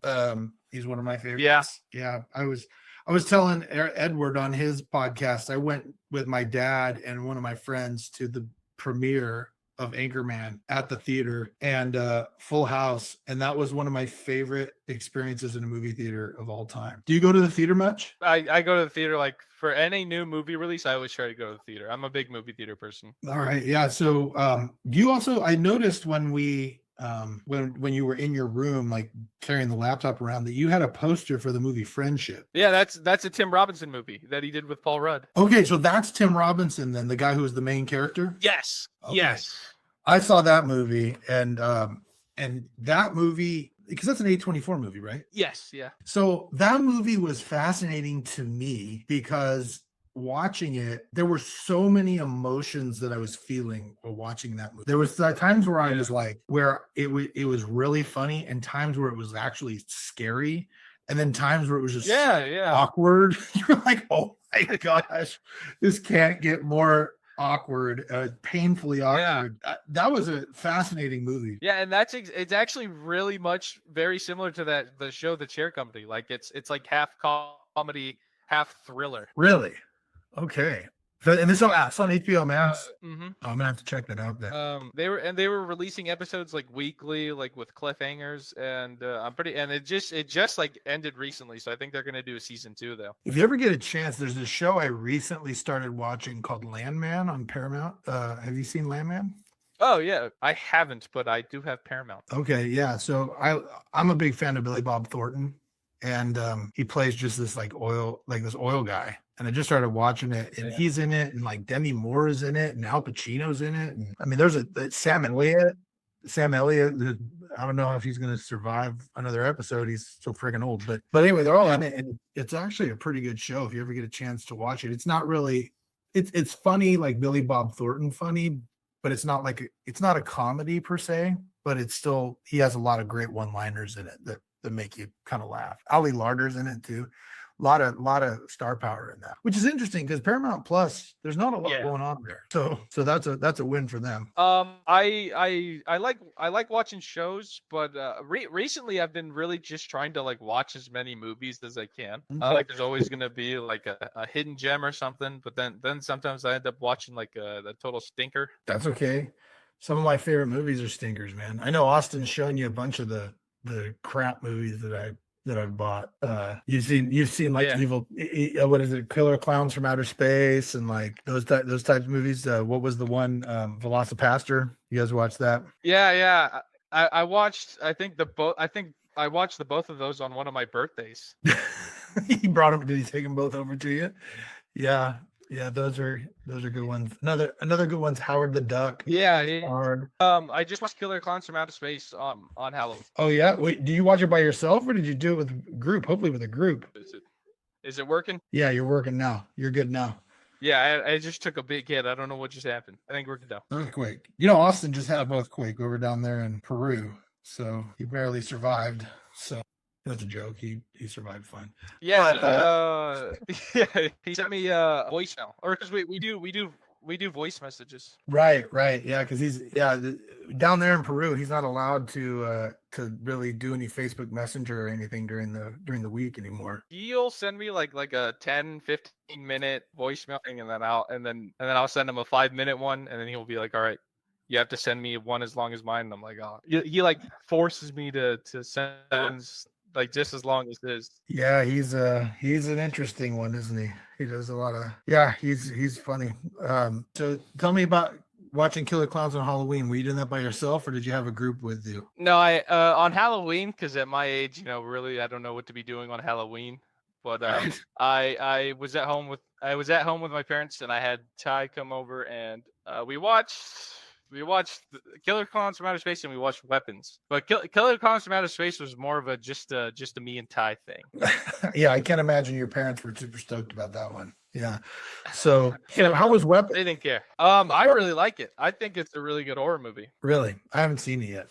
He's one of my favorites. Yeah. I was telling Edward on his podcast, I went with my dad and one of my friends to the premiere of Anchorman at the theater, and Full House, and that was one of my favorite experiences in a movie theater of all time. Do you go to the theater much? I go to the theater, like for any new movie release. I always try to go to the theater. I'm a big movie theater person. All right, yeah. So you also, I noticed when when you were in your room, like carrying the laptop around, that you had a poster for the movie Friendship. Yeah, that's a Tim Robinson movie that he did with Paul Rudd. Okay, so that's Tim Robinson then, the guy who was the main character? Yes. Okay. Yes. I saw that movie, and that movie, because that's an A24 movie, right? Yes, yeah. So that movie was fascinating to me because watching it, there were so many emotions that I was feeling while watching that movie. There was times where I was like, where it was really funny, and times where it was actually scary, and then times where it was just awkward. You're like, oh my gosh, this can't get more awkward, painfully awkward. That was a fascinating movie. Yeah, and it's actually really very similar to the show The Chair Company. Like it's like half comedy, half thriller. Really? Okay. So, and this on HBO Max. I'm gonna have to check that out then. They were releasing episodes like weekly, like with cliffhangers, and it just like ended recently, so I think they're gonna do a season 2 though. If you ever get a chance, there's a show I recently started watching called Landman on Paramount. Have you seen Landman? Oh yeah, I haven't, but I do have Paramount. Okay, yeah. So I'm a big fan of Billy Bob Thornton, and he plays just this this oil guy. And I just started watching it, and he's in it, and like Demi Moore is in it, and Al Pacino's in it. And I mean, there's Sam Elliott. I don't know if he's going to survive another episode. He's so friggin' old, but anyway, they're all in it, and it's actually a pretty good show if you ever get a chance to watch it. It's not really, it's funny, like Billy Bob Thornton funny, but it's not a comedy per se, but it's still, he has a lot of great one-liners in it that make you kind of laugh. Ali Larter's in it too. A lot of star power in that, which is interesting because Paramount Plus, there's not a lot going on there. So that's a win for them. I like watching shows, but recently I've been really just trying to like watch as many movies as I can. Like there's always gonna be like a hidden gem or something, but then sometimes I end up watching like the total stinker. That's okay. Some of my favorite movies are stinkers, man. I know Austin's shown you a bunch of the crap movies that I've bought. You've seen like evil, what is it, Killer Clowns from Outer Space, and like those types of movies. What was the one, Velocipaster? You guys watched that? Yeah. I watched. I think I watched the both of those on one of my birthdays. He brought them. Did he take them both over to you? Yeah. Yeah, those are good ones. Another good one's Howard the Duck. Yeah. Howard. I just watched Killer Clowns from Outer Space on Halloween. Oh yeah. Wait, do you watch it by yourself or did you do it with a group? Hopefully with a group. Is it working? Yeah, you're working now. You're good now. Yeah, I just took a big hit. I don't know what just happened. I think we're good now. Earthquake. Austin just had an earthquake over down there in Peru, so he barely survived. So that's a joke. He survived fine. Yeah. He sent me a voicemail, or because we do voice messages. Right. Yeah, because he's down there in Peru. He's not allowed to really do any Facebook Messenger or anything during the week anymore. He'll send me like a 10-15 minute voicemail thing, and then I'll send him a 5-minute one, and then he'll be like, all right, you have to send me one as long as mine. And I'm like, oh, he like forces me to send like just as long as his. Yeah, he's an interesting one, isn't he? He does a lot of he's funny. So tell me about watching Killer Clowns on Halloween. Were you doing that by yourself or did you have a group with you? No, I on Halloween, because at my age, really I don't know what to be doing on Halloween. But I was at home with my parents, and I had Ty come over, and we watched Killer Clowns from Outer Space, and we watched Weapons. But Killer Clowns from Outer Space was more of a just a me and Ty thing. Yeah, I can't imagine your parents were super stoked about that one. Yeah. So, how was Weapons? They didn't care. I really like it. I think it's a really good horror movie. Really? I haven't seen it yet.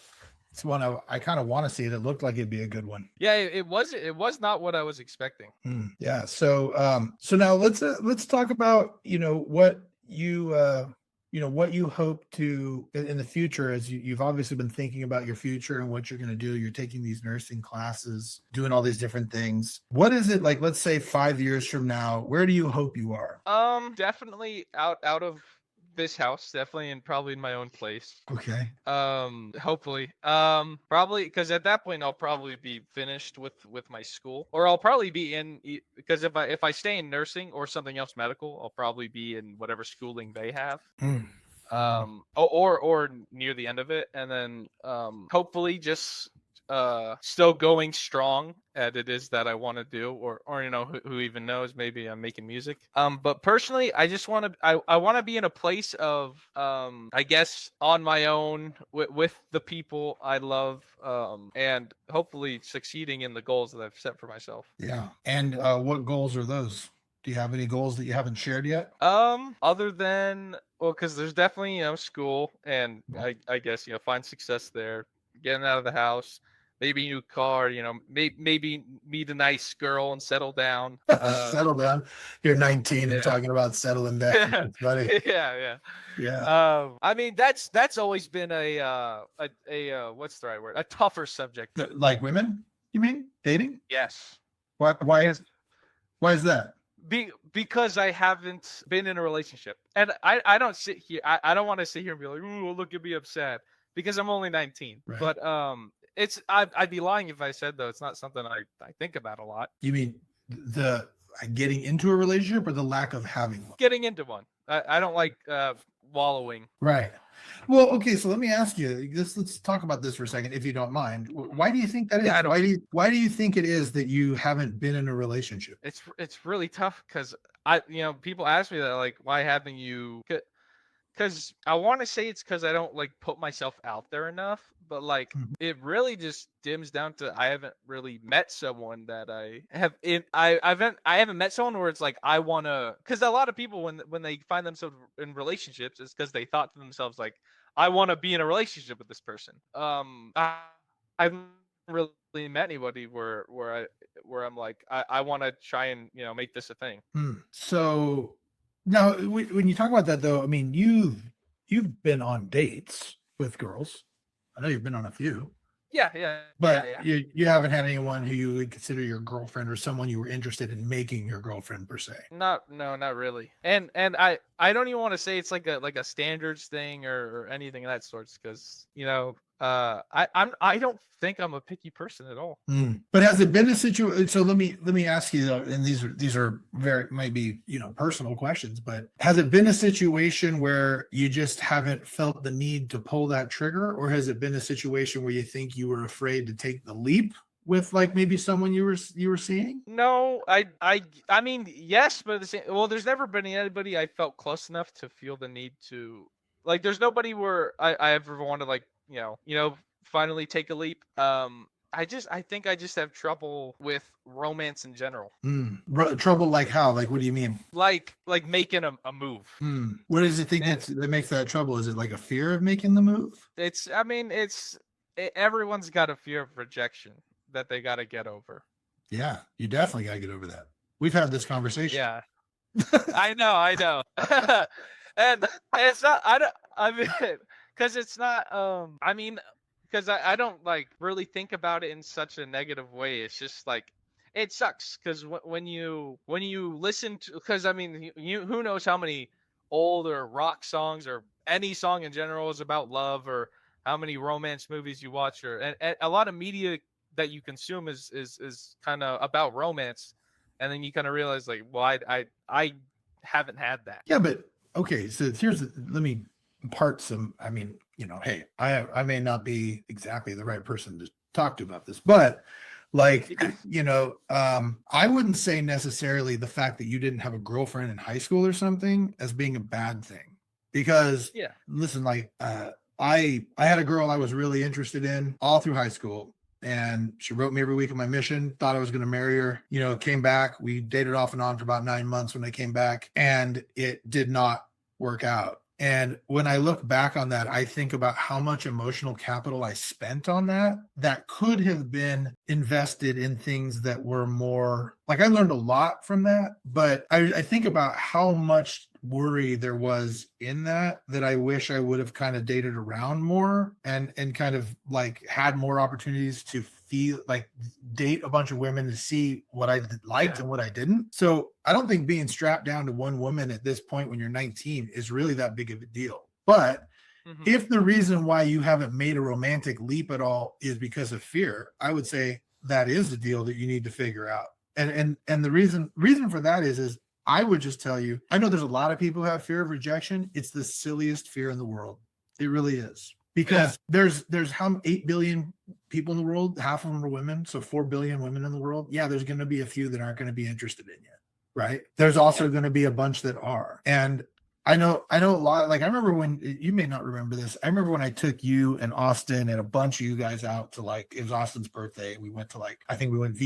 It's one I kind of want to see it. It looked like it'd be a good one. Yeah, it was not what I was expecting. Yeah. So now let's talk about, what what you hope to in the future, as you've obviously been thinking about your future and what you're going to do. You're taking these nursing classes, doing all these different things. What is it like, let's say 5 years from now, where do you hope you are? Definitely out of this house, definitely, and probably in my own place. Okay. Hopefully. Probably because at that point I'll probably be finished with my school, or I'll probably be in, because if I stay in nursing or something else medical, I'll probably be in whatever schooling they have. Or near the end of it, and then hopefully just still going strong at it is that I want to do, or who even knows, maybe I'm making music. But personally, I just want to I want to be in a place of I guess on my own with the people I love, and hopefully succeeding in the goals that I've set for myself. Yeah. And what goals are those? Do you have any goals that you haven't shared yet? Other than, well, because there's definitely school, and I guess find success there, getting out of the house, maybe a new car, maybe meet a nice girl and settle down. Settle down. You're 19 and talking about settling down. It's funny. Yeah. I mean, that's always been a what's the right word? A tougher subject. Like women? You mean dating? Yes. Why is that? Because I haven't been in a relationship, and I don't sit here. I don't want to sit here and be like, "Ooh, look at me upset," because I'm only 19. Right. But I'd be lying if I said, though, it's not something I think about a lot. You mean the getting into a relationship, or the lack of having one? Getting into one. I don't like wallowing. Right. Well, okay. So let me ask you. Let's talk about this for a second, if you don't mind. Why do you think that is? Yeah, why do you think it is that you haven't been in a relationship? It's really tough, because people ask me that, like, why haven't you? Because I want to say it's because I don't like put myself out there enough, but like it really just dims down to I haven't really met someone that I haven't met someone where it's like I want to, because a lot of people when they find themselves in relationships, it's because they thought to themselves like, I want to be in a relationship with this person. I haven't really met anybody where I'm like, I want to try and make this a thing. So now, when you talk about that, though, I mean, you've been on dates with girls. I know you've been on a few. Yeah. But yeah. you haven't had anyone who you would consider your girlfriend, or someone you were interested in making your girlfriend, per se. Not really. And I don't even want to say it's like a standards thing or anything of that sorts, because I don't think I'm a picky person at all. But has it been a situation? So let me ask you, and these are very, maybe personal questions, but has it been a situation where you just haven't felt the need to pull that trigger, or has it been a situation where you think you were afraid to take the leap with, like, maybe someone you were seeing? No, I mean, yes, but there's never been anybody I felt close enough to feel the need to, like, there's nobody where I ever want to, like, finally take a leap. I think I just have trouble with romance in general. Trouble like how? Like, what do you mean? Like making a move. What is the thing that makes that trouble? Is it like a fear of making the move? Everyone's got a fear of rejection that they got to get over. Yeah, you definitely got to get over that. We've had this conversation. Yeah. I know. and it's not, because it's not, because I don't like really think about it in such a negative way. It's just like, it sucks because when you listen to, because I mean, who knows how many older rock songs or any song in general is about love, or how many romance movies you watch, and a lot of media that you consume is kind of about romance, and then you kind of realize, like, well, I haven't had that. Yeah, but okay, so let me impart some. I mean, hey, I may not be exactly the right person to talk to about this, but like, I wouldn't say necessarily the fact that you didn't have a girlfriend in high school or something as being a bad thing, because listen, like, I had a girl I was really interested in all through high school, and she wrote me every week of my mission, thought I was going to marry her, came back. We dated off and on for about 9 months when I came back, and it did not work out. And when I look back on that, I think about how much emotional capital I spent on that could have been invested in things that were more like, I learned a lot from that, but I think about how much worry there was in that I wish I would have kind of dated around more and kind of like had more opportunities to feel like date a bunch of women to see what I liked and what I didn't. So I don't think being strapped down to one woman at this point when you're 19 is really that big of a deal. But if the reason why you haven't made a romantic leap at all is because of fear, I would say that is the deal that you need to figure out. And the reason for that is I would just tell you, I know there's a lot of people who have fear of rejection. It's the silliest fear in the world. It really is. Because there's how 8 billion people in the world, half of them are women, so 4 billion women in the world. Yeah, there's going to be a few that aren't going to be interested in you, right? There's also going to be a bunch that are. And I know a lot. Like I remember when, you may not remember this, I remember when I took you and Austin and a bunch of you guys out to, like, it was Austin's birthday. We went to, like, I think we went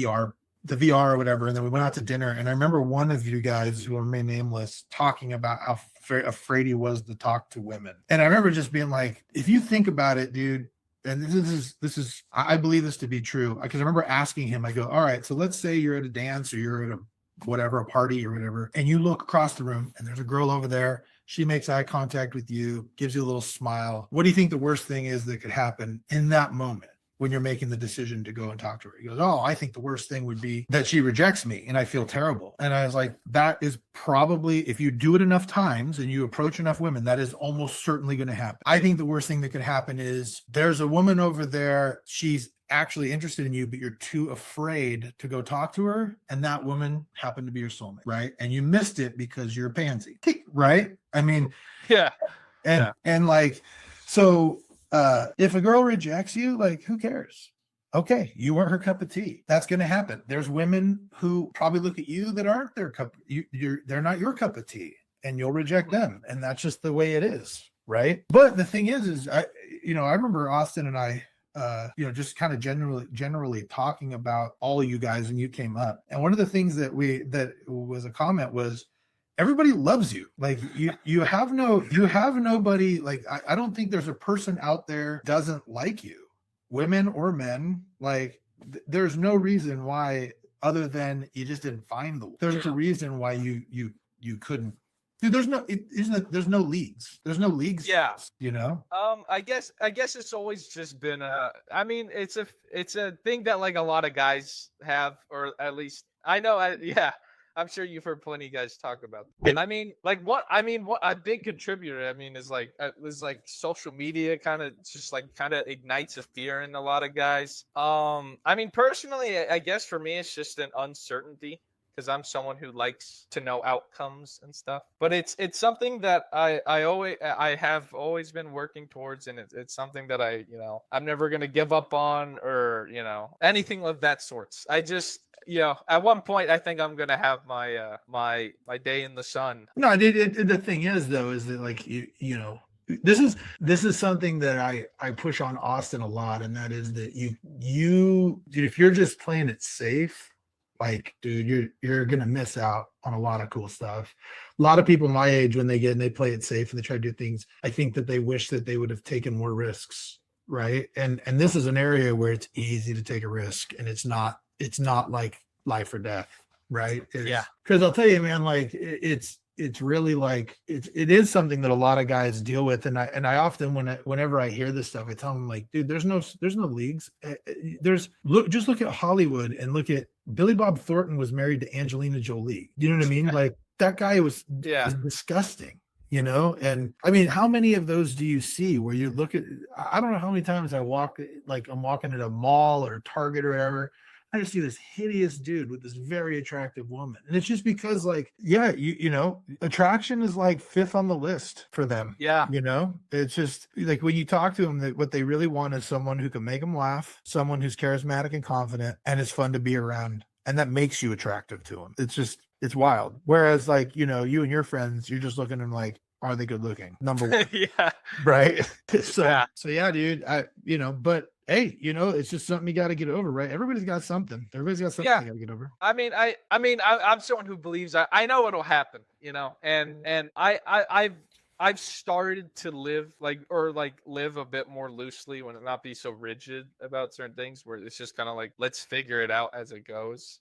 the VR or whatever, and then we went out to dinner. And I remember one of you guys, who will remain nameless, talking about how afraid he was to talk to women. And I remember just being like, if you think about it, dude, and this is I believe this to be true, because I remember asking him, I go, all right, so let's say you're at a dance or you're at a party or whatever, and you look across the room and there's a girl over there. She makes eye contact with you, gives you a little smile. What do you think the worst thing is that could happen in that moment when you're making the decision to go and talk to her? He goes, oh, I think the worst thing would be that she rejects me and I feel terrible. And I was like, that is probably, if you do it enough times and you approach enough women, that is almost certainly going to happen. I think the worst thing that could happen is there's a woman over there, she's actually interested in you, but you're too afraid to go talk to her, and that woman happened to be your soulmate, right? And you missed it because you're a pansy, right? I mean, and like, so if a girl rejects you, like, who cares? Okay, you weren't her cup of tea. That's going to happen. There's women who probably look at you that aren't their cup. They're not your cup of tea, and you'll reject them, and that's just the way it is, right? But the thing is I remember Austin and I, just kind of generally talking about all of you guys, and you came up, and one of the things that was a comment was, everybody loves you. Like you have nobody, like, I don't think there's a person out there doesn't like you, women or men. Like there's no reason why, other than you just didn't find there's a reason why you couldn't. Dude, there's no leagues. There's no leagues. Yeah. I guess it's always just been it's a thing that, like, a lot of guys have, or at least I know. I'm sure you've heard plenty of guys talk about it. What a big contributor, is like social media kind of ignites a fear in a lot of guys. Personally, I guess for me, it's just an uncertainty, because I'm someone who likes to know outcomes and stuff. But it's something that I have always been working towards, and it's something that I'm never gonna give up on, or anything of that sort. I just at one point I think I'm gonna have my my day in the sun. No, the thing is, though, is that, like, this is something that I push on Austin a lot, and that is that dude, if you're just playing it safe, like, dude, you're gonna miss out on a lot of cool stuff. A lot of people my age, when they play it safe and they try to do things, I think that they wish that they would have taken more risks, right? And this is an area where it's easy to take a risk, and it's not like life or death, right? Because I'll tell you, man, like, it's really like it is something that a lot of guys deal with, and I often, whenever I hear this stuff, I tell them, like, dude, there's no leagues. Just look at Hollywood, and look at Billy Bob Thornton was married to Angelina Jolie. You know what I mean? Like, that guy was disgusting. And how many of those do you see where you look at? I don't know how many times I'm walking at a mall or Target or whatever, I just see this hideous dude with this very attractive woman. And it's just because, like, attraction is like fifth on the list for them. Yeah. It's just like, when you talk to them, what they really want is someone who can make them laugh, someone who's charismatic and confident, and is fun to be around. And that makes you attractive to them. It's wild. Whereas, like, you and your friends, you're just looking at them like, are they good looking? Number one. Yeah. Right. So yeah, dude, but hey, it's just something you got to get over, right? Everybody's got something. Everybody's got something you got to get over. I'm someone who believes I know it'll happen, and I've I've started to live live a bit more loosely, when it not be so rigid about certain things, where it's just kind of like, let's figure it out as it goes.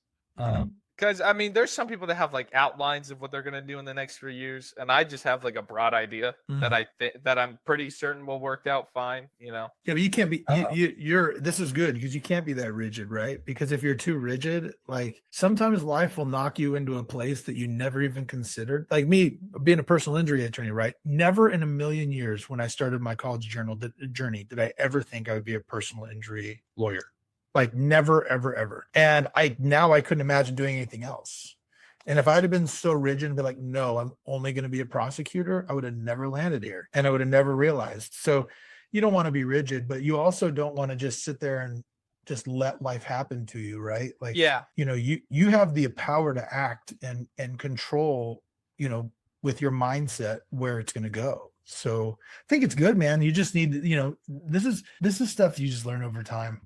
Because I mean, there's some people that have like outlines of what they're gonna do in the next 3 years, and I just have like a broad idea that I'm pretty certain will work out fine. Yeah, but you can't be. You're. This is good because you can't be that rigid, right? Because if you're too rigid, like sometimes life will knock you into a place that you never even considered. Like me being a personal injury attorney, right? Never in a million years when I started my college journey did I ever think I would be a personal injury lawyer. Like never, ever, ever. And I couldn't imagine doing anything else. And if I'd have been so rigid and be like, no, I'm only going to be a prosecutor, I would have never landed here and I would have never realized. So you don't want to be rigid, but you also don't want to just sit there and just let life happen to you, right? Like, you have the power to act and control, with your mindset where it's going to go. So I think it's good, man. You just need, this is stuff you just learn over time.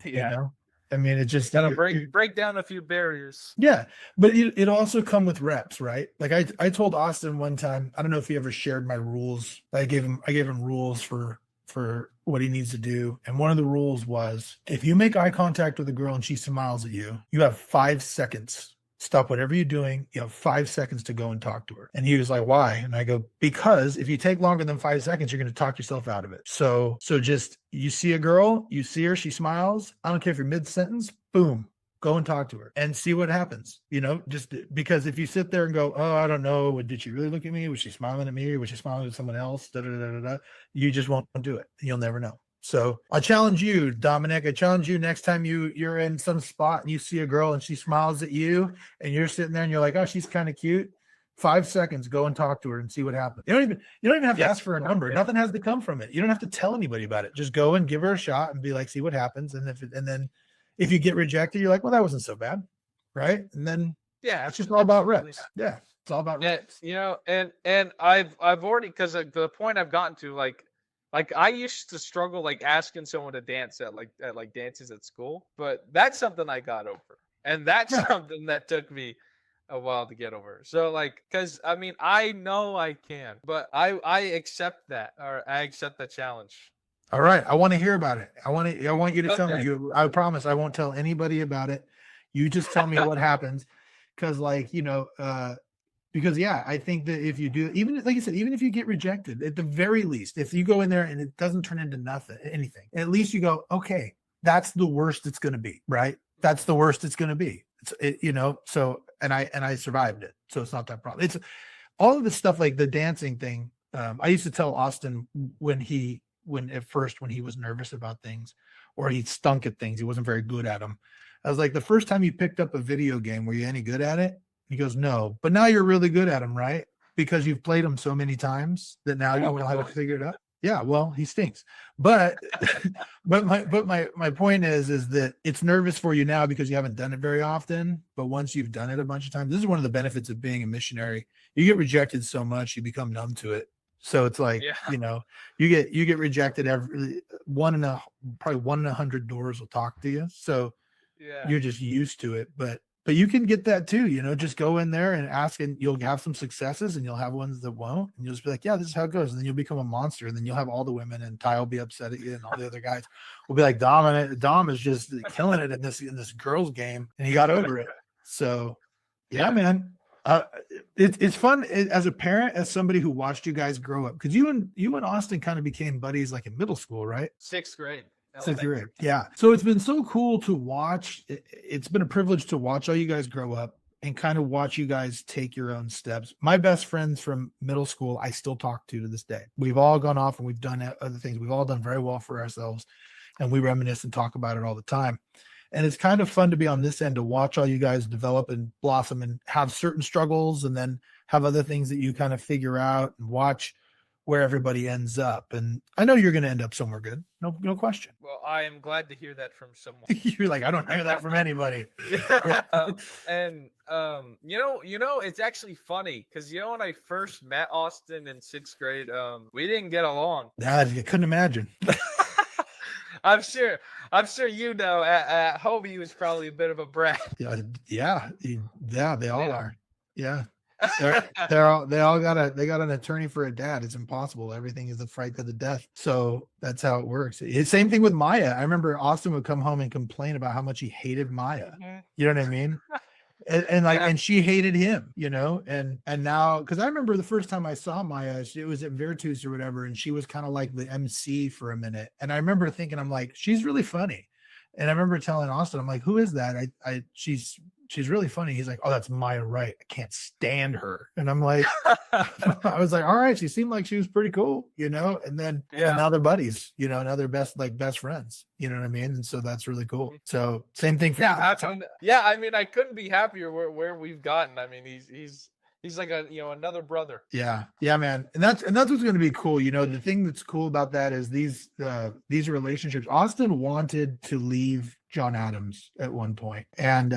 I mean, it just gotta break down a few barriers. Yeah, but it also come with reps, right? Like I told Austin one time, I don't know if he ever shared my rules. I gave him rules for what he needs to do, and one of the rules was if you make eye contact with a girl and she smiles at you, you have 5 seconds. Stop whatever you're doing. You have 5 seconds to go and talk to her. And he was like, why? And I go, because if you take longer than 5 seconds, you're going to talk yourself out of it. So just, you see a girl, you see her, she smiles. I don't care if you're mid-sentence, boom, go and talk to her and see what happens. Just because if you sit there and go, oh, I don't know, did she really look at me? Was she smiling at me? Or was she smiling at someone else? You just won't do it. You'll never know. So I challenge you, Dominic. I challenge you next time you're in some spot and you see a girl and she smiles at you and you're sitting there and you're like, oh, she's kind of cute. 5 seconds, go and talk to her and see what happens. You don't even have to ask for a number. Nothing has to come from it. You don't have to tell anybody about it. Just go and give her a shot and be like, see what happens. And then if you get rejected, you're like, well, that wasn't so bad, right? And then it's just all about reps. Yeah, it's all about reps. And I've already, because the point I've gotten to, like I used to struggle like asking someone to dance at dances at school, but that's something I got over, and that's something that took me a while to get over. So because I mean, I know I can, but I accept that, or I accept the challenge. All right, I want to hear about it. I want you to tell me. I promise I won't tell anybody about it. You just tell me what happens, because because I think that if you do, even like you said, even if you get rejected, at the very least, if you go in there and it doesn't turn into anything, at least you go, okay, that's the worst it's going to be, right? That's the worst it's going to be. So, and I survived it. So it's not that problem. It's all of the stuff like the dancing thing. I used to tell Austin when he was nervous about things or he stunk at things, he wasn't very good at them. I was like, the first time you picked up a video game, were you any good at it? He goes, no, but now you're really good at them, right? Because you've played them so many times that now you will have to figure it out. Yeah, well, he stinks. But my point is that it's nervous for you now because you haven't done it very often. But once you've done it a bunch of times, this is one of the benefits of being a missionary. You get rejected so much, you become numb to it. So it's like, you get rejected probably 1 in 100 doors will talk to you. So you're just used to it. But you can get that too, just go in there and ask, and you'll have some successes and you'll have ones that won't. And you'll just be like, yeah, this is how it goes. And then you'll become a monster. And then you'll have all the women, and Ty will be upset at you, and all the other guys will be like, Dom is just killing it in this girls game, and he got over it. So yeah, man. It's fun as a parent, as somebody who watched you guys grow up, because you and Austin kind of became buddies like in middle school, right? 6th grade. Yeah. So it's been so cool to watch. It's been a privilege to watch all you guys grow up and kind of watch you guys take your own steps. My best friends from middle school, I still talk to this day. We've all gone off and we've done other things. We've all done very well for ourselves, and we reminisce and talk about it all the time. And it's kind of fun to be on this end to watch all you guys develop and blossom and have certain struggles, and then have other things that you kind of figure out, and watch where everybody ends up. And I know you're going to end up somewhere good. No question. Well, I am glad to hear that from someone. You're like, I don't hear that from anybody. And it's actually funny because when I first met Austin in 6th grade, we didn't get along. I couldn't imagine. I'm sure at home he was probably a bit of a brat. Yeah, they all are. Yeah. they all got an attorney for a dad. It's impossible. Everything is a fight to the death. So that's how it works. It's same thing with Maya. I remember Austin would come home and complain about how much he hated Maya. You know what I mean? And she hated him, and now, because I remember the first time I saw Maya, it was at Virtus or whatever, and she was kind of like the MC for a minute, and I remember thinking, I'm like, she's really funny, and I remember telling Austin, I'm like, who is that? She's really funny. He's like, oh, that's Maya Wright. I can't stand her. And I'm like, I was like, all right, she seemed like she was pretty cool, and then now they're buddies, now they're best friends, you know what I mean? And so that's really cool. So same thing for I mean, I couldn't be happier where we've gotten. I mean, he's like another brother. Yeah, man. And that's what's going to be cool. The thing that's cool about that is these relationships. Austin wanted to leave John Adams at one point, and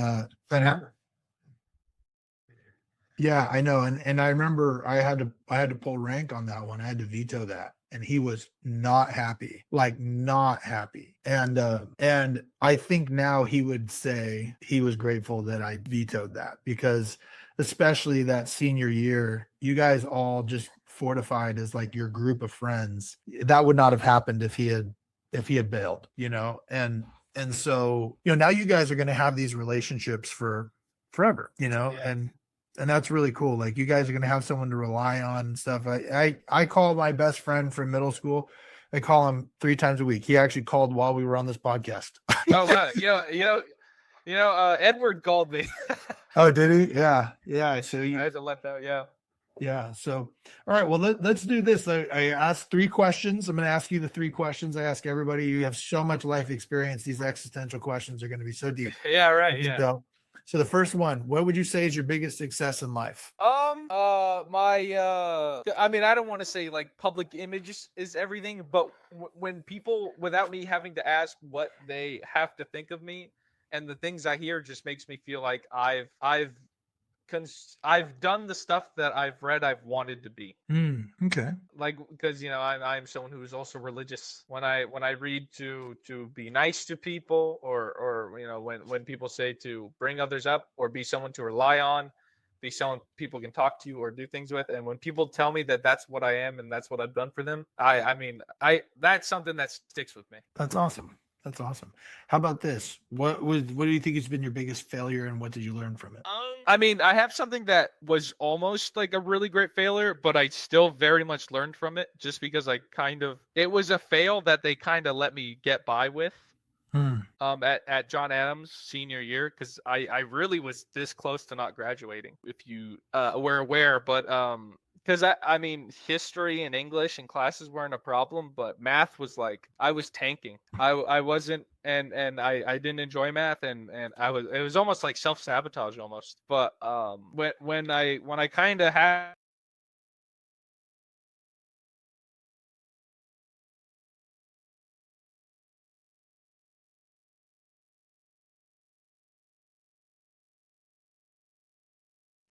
yeah, I know. And I remember I had to pull rank on that one. I had to veto that. And he was not happy. And I think now he would say he was grateful that I vetoed that, because especially that senior year, you guys all just fortified as like your group of friends. That would not have happened if he had bailed, and so, now you guys are going to have these relationships for forever, and that's really cool. Like, you guys are going to have someone to rely on and stuff. I call my best friend from middle school. I call him 3 times a week. He actually called while we were on this podcast. Oh, wow. Edward called me. Oh, did he? Yeah. So I had to let that. Yeah. Yeah. So, all right. Well, let's do this. I asked 3 questions. I'm going to ask you the 3 questions I ask everybody. You have so much life experience. These existential questions are going to be so deep. Yeah. Right. Yeah. So the first one, what would you say is your biggest success in life? I mean, I don't want to say like public image is everything, but when people, without me having to ask what they have to think of me, and the things I hear just makes me feel like I've done the stuff that I've read I've wanted to be. Okay. Like, because I'm someone who is also religious. When I read to be nice to people, or when people say to bring others up, or be someone to rely on, be someone people can talk to or do things with, and when people tell me that that's what I am and that's what I've done for them, I mean that's something that sticks with me. That's awesome. How about this? What do you think has been your biggest failure, and what did you learn from it? I mean, I have something that was almost like a really great failure, but I still very much learned from it, just because it was a fail that they kind of let me get by with. At John Adams senior year, because I really was this close to not graduating, if you were aware, but because I mean, history and English and classes weren't a problem, but math was like, I was tanking. I wasn't, and I didn't enjoy math, and it was almost like self-sabotage almost. But when I kind of had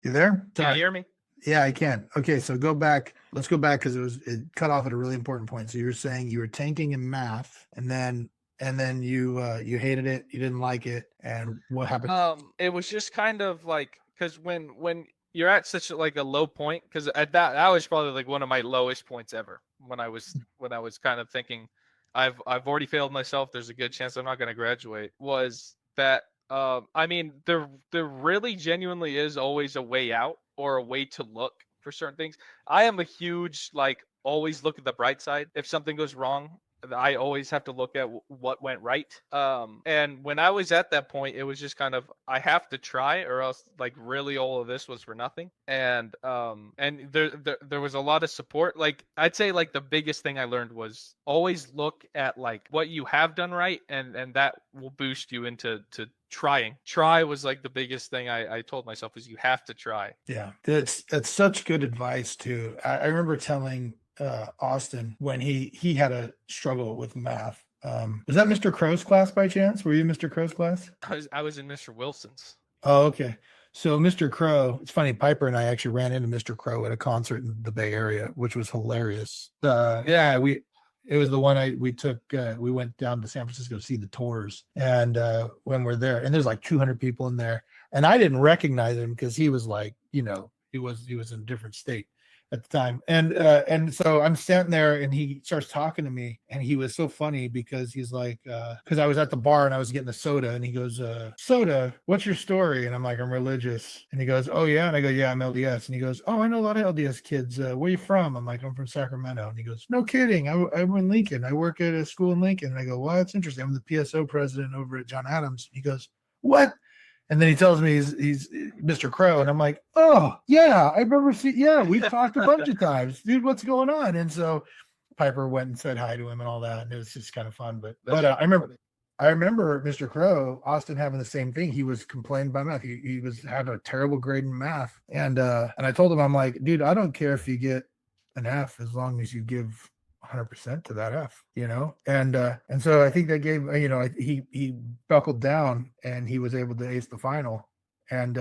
You there? Can you hear me? Yeah, I can. Okay, so go back. Let's go back, because it cut off at a really important point. So you were saying you were tanking in math, and then you hated it, you didn't like it, and what happened? It was just kind of like, because when you're at such a low point, because at that was probably like one of my lowest points ever, when I was kind of thinking I've already failed myself, there's a good chance I'm not going to graduate, was that I mean, there really genuinely is always a way out, or a way to look for certain things. I am a huge always look at the bright side. If something goes wrong, I always have to look at what went right. And when I was at that point, it was just kind of, I have to try, or else really all of this was for nothing. And there was a lot of support. I'd say the biggest thing I learned was always look at what you have done right, and that will boost you into trying. Try was the biggest thing I told myself, is you have to try. Yeah, that's such good advice too. I remember telling Austin when he had a struggle with math. Was that Mr. Crow's class by chance? Were you in Mr. Crow's class? I was in Mr. Wilson's. Oh, okay. So Mr. Crow, it's funny, Piper and I actually ran into Mr. Crow at a concert in the Bay Area, which was hilarious. It was the one we went down to San Francisco to see the Tours. And when we're there, and there's 200 people in there, and I didn't recognize him, because he was He was in a different state at the time. And so I'm standing there and he starts talking to me, and he was so funny because he's like, because I was at the bar and I was getting a soda, and he goes, soda, what's your story? And I'm like, I'm religious. And he goes, oh yeah. And I go, yeah, I'm LDS. And he goes, oh, I know a lot of LDS kids. Where are you from? I'm like, I'm from Sacramento. And he goes, no kidding. I'm in Lincoln. I work at a school in Lincoln. And I go, well, that's interesting. I'm the PSO president over at John Adams. He goes, what? And then he tells me he's Mr. Crow, and I'm like, oh yeah, I remember. We've talked a bunch of times, dude. What's going on? And so Piper went and said hi to him and all that, and it was just kind of fun. But I remember Mr. Crow, Austin, having the same thing. He was complaining about math. He was having a terrible grade in math, and I told him, I'm like, dude, I don't care if you get an F as long as you give 100% to that F, and so I think that gave, he buckled down and he was able to ace the final. And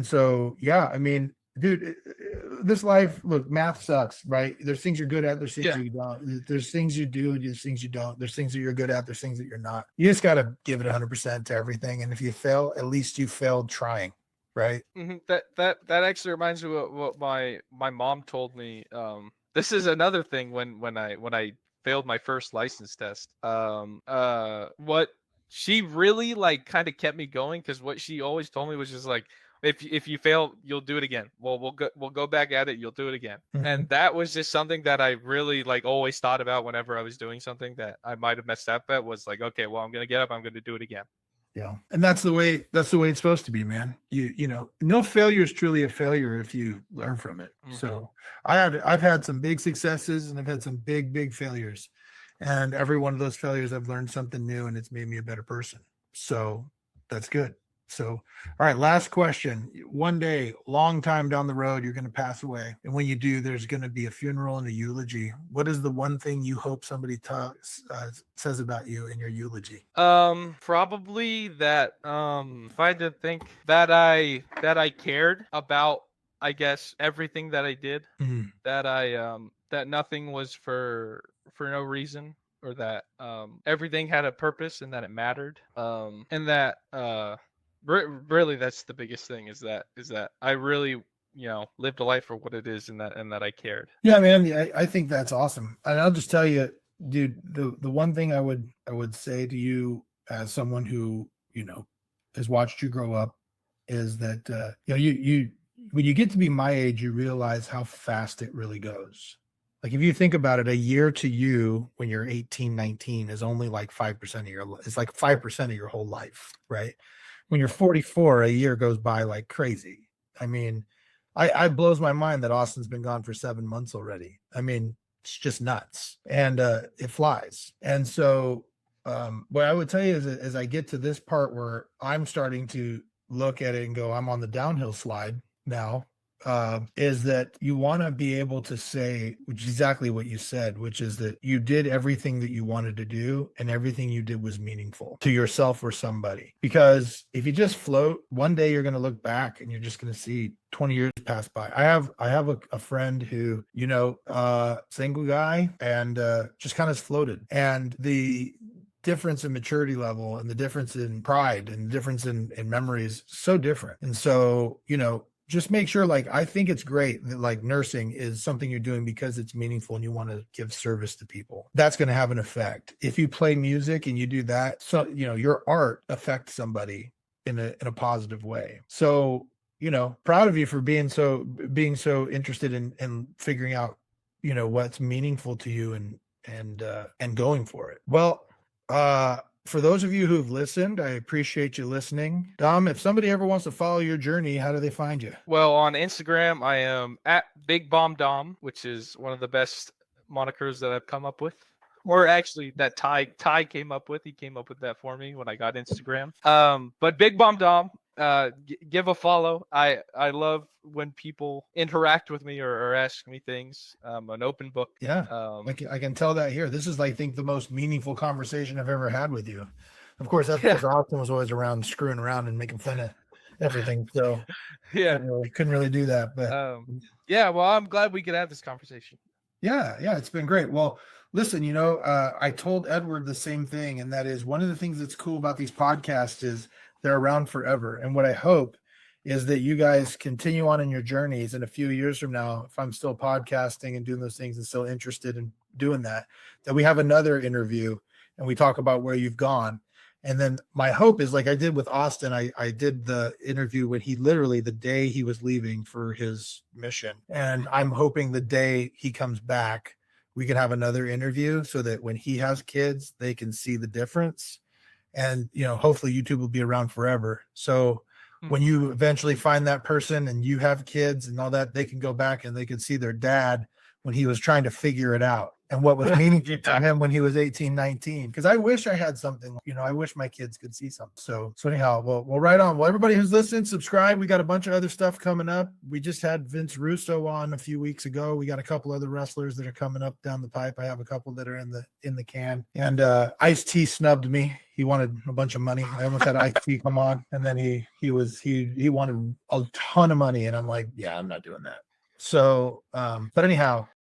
so, yeah, I mean, dude, this life, look, math sucks, right? There's things you're good at, there's things you don't, there's things you do, and there's things you don't, there's things that you're good at, there's things that you're not. You just got to give it 100% to everything. And if you fail, at least you failed trying. Right. Mm-hmm. That actually reminds me of what my mom told me. This is another thing when I failed my first license test. What she really like kind of kept me going, because what she always told me was just like, if you fail, you'll do it again. Well, we'll go back at it. You'll do it again. Mm-hmm. And that was just something that I really like always thought about whenever I was doing something that I might have messed up at. Was like, okay, well, I'm gonna get up. I'm gonna do it again. Yeah. And that's the way it's supposed to be, man. No failure is truly a failure if you learn from it. Mm-hmm. So I've had some big successes and I've had some big failures, and every one of those failures I've learned something new, and it's made me a better person. So that's good. So, all right, last question. One day, long time down the road, you're going to pass away. And when you do, there's going to be a funeral and a eulogy. What is the one thing you hope somebody says about you in your eulogy? Probably that, if I had to think, that I cared about, I guess, everything that I did, mm-hmm. that that nothing was for no reason, or that, everything had a purpose and that it mattered. And that, really, that's the biggest thing, is that I really, lived a life for what it is, and that I cared. Yeah, man, I think that's awesome. And I'll just tell you, dude, the one thing I would say to you as someone who, has watched you grow up, is that, you when you get to be my age, you realize how fast it really goes. Like, if you think about it, a year to you when you're 18, 19 is only like 5% of it's like 5% of your whole life, right? When you're 44, a year goes by like crazy. I mean, I blows my mind that Austin's been gone for 7 months already. I mean, it's just nuts, and it flies. And so, what I would tell you is, as I get to this part where I'm starting to look at it and go, I'm on the downhill slide now, is that you want to be able to say, which is exactly what you said, which is that you did everything that you wanted to do, and everything you did was meaningful to yourself or somebody. Because if you just float, one day you're going to look back and you're just going to see 20 years pass by. I have a friend who, single guy, and just kind of floated, and the difference in maturity level, and the difference in pride, and the difference in memories, so different. And so, just make sure, like, I think it's great that, like, nursing is something you're doing because it's meaningful and you want to give service to people. That's going to have an effect. If you play music and you do that, so, your art affects somebody in a positive way. So, proud of you for being so interested in figuring out, what's meaningful to you, and going for it. Well, for those of you who've listened, I appreciate you listening. Dom, if somebody ever wants to follow your journey, how do they find you? Well, on Instagram, I am at Big Bomb Dom, which is one of the best monikers that I've come up with. Or actually, that Ty came up with. He came up with that for me when I got Instagram. But Big Bomb Dom, give a follow. I love when people interact with me or ask me things. An open book. Yeah, I can tell that here. This is, I think, the most meaningful conversation I've ever had with you. Of course, that's because Austin was always around screwing around and making fun of everything. So yeah, we couldn't really do that. But well, I'm glad we could have this conversation. Yeah, it's been great. Well, listen, I told Edward the same thing, and that is one of the things that's cool about these podcasts is they're around forever. And what I hope is that you guys continue on in your journeys. And a few years from now, if I'm still podcasting and doing those things and still interested in doing that we have another interview and we talk about where you've gone. And then my hope is, like I did with Austin, I did the interview when he literally the day he was leaving for his mission. And I'm hoping the day he comes back, we can have another interview so that when he has kids, they can see the difference. And, hopefully YouTube will be around forever. So when you eventually find that person and you have kids and all that, they can go back and they can see their dad when he was trying to figure it out and what was meaningful to him when he was 18, 19. Because I wish I had something, I wish my kids could see something. So anyhow, well, right on. Well, everybody who's listening, subscribe. We got a bunch of other stuff coming up. We just had Vince Russo on a few weeks ago. We got a couple other wrestlers that are coming up down the pipe. I have a couple that are in the can. And Ice-T snubbed me. He wanted a bunch of money. I almost had Ice-T come on, and then he wanted a ton of money, and I'm like, yeah, I'm not doing that. So, but anyhow,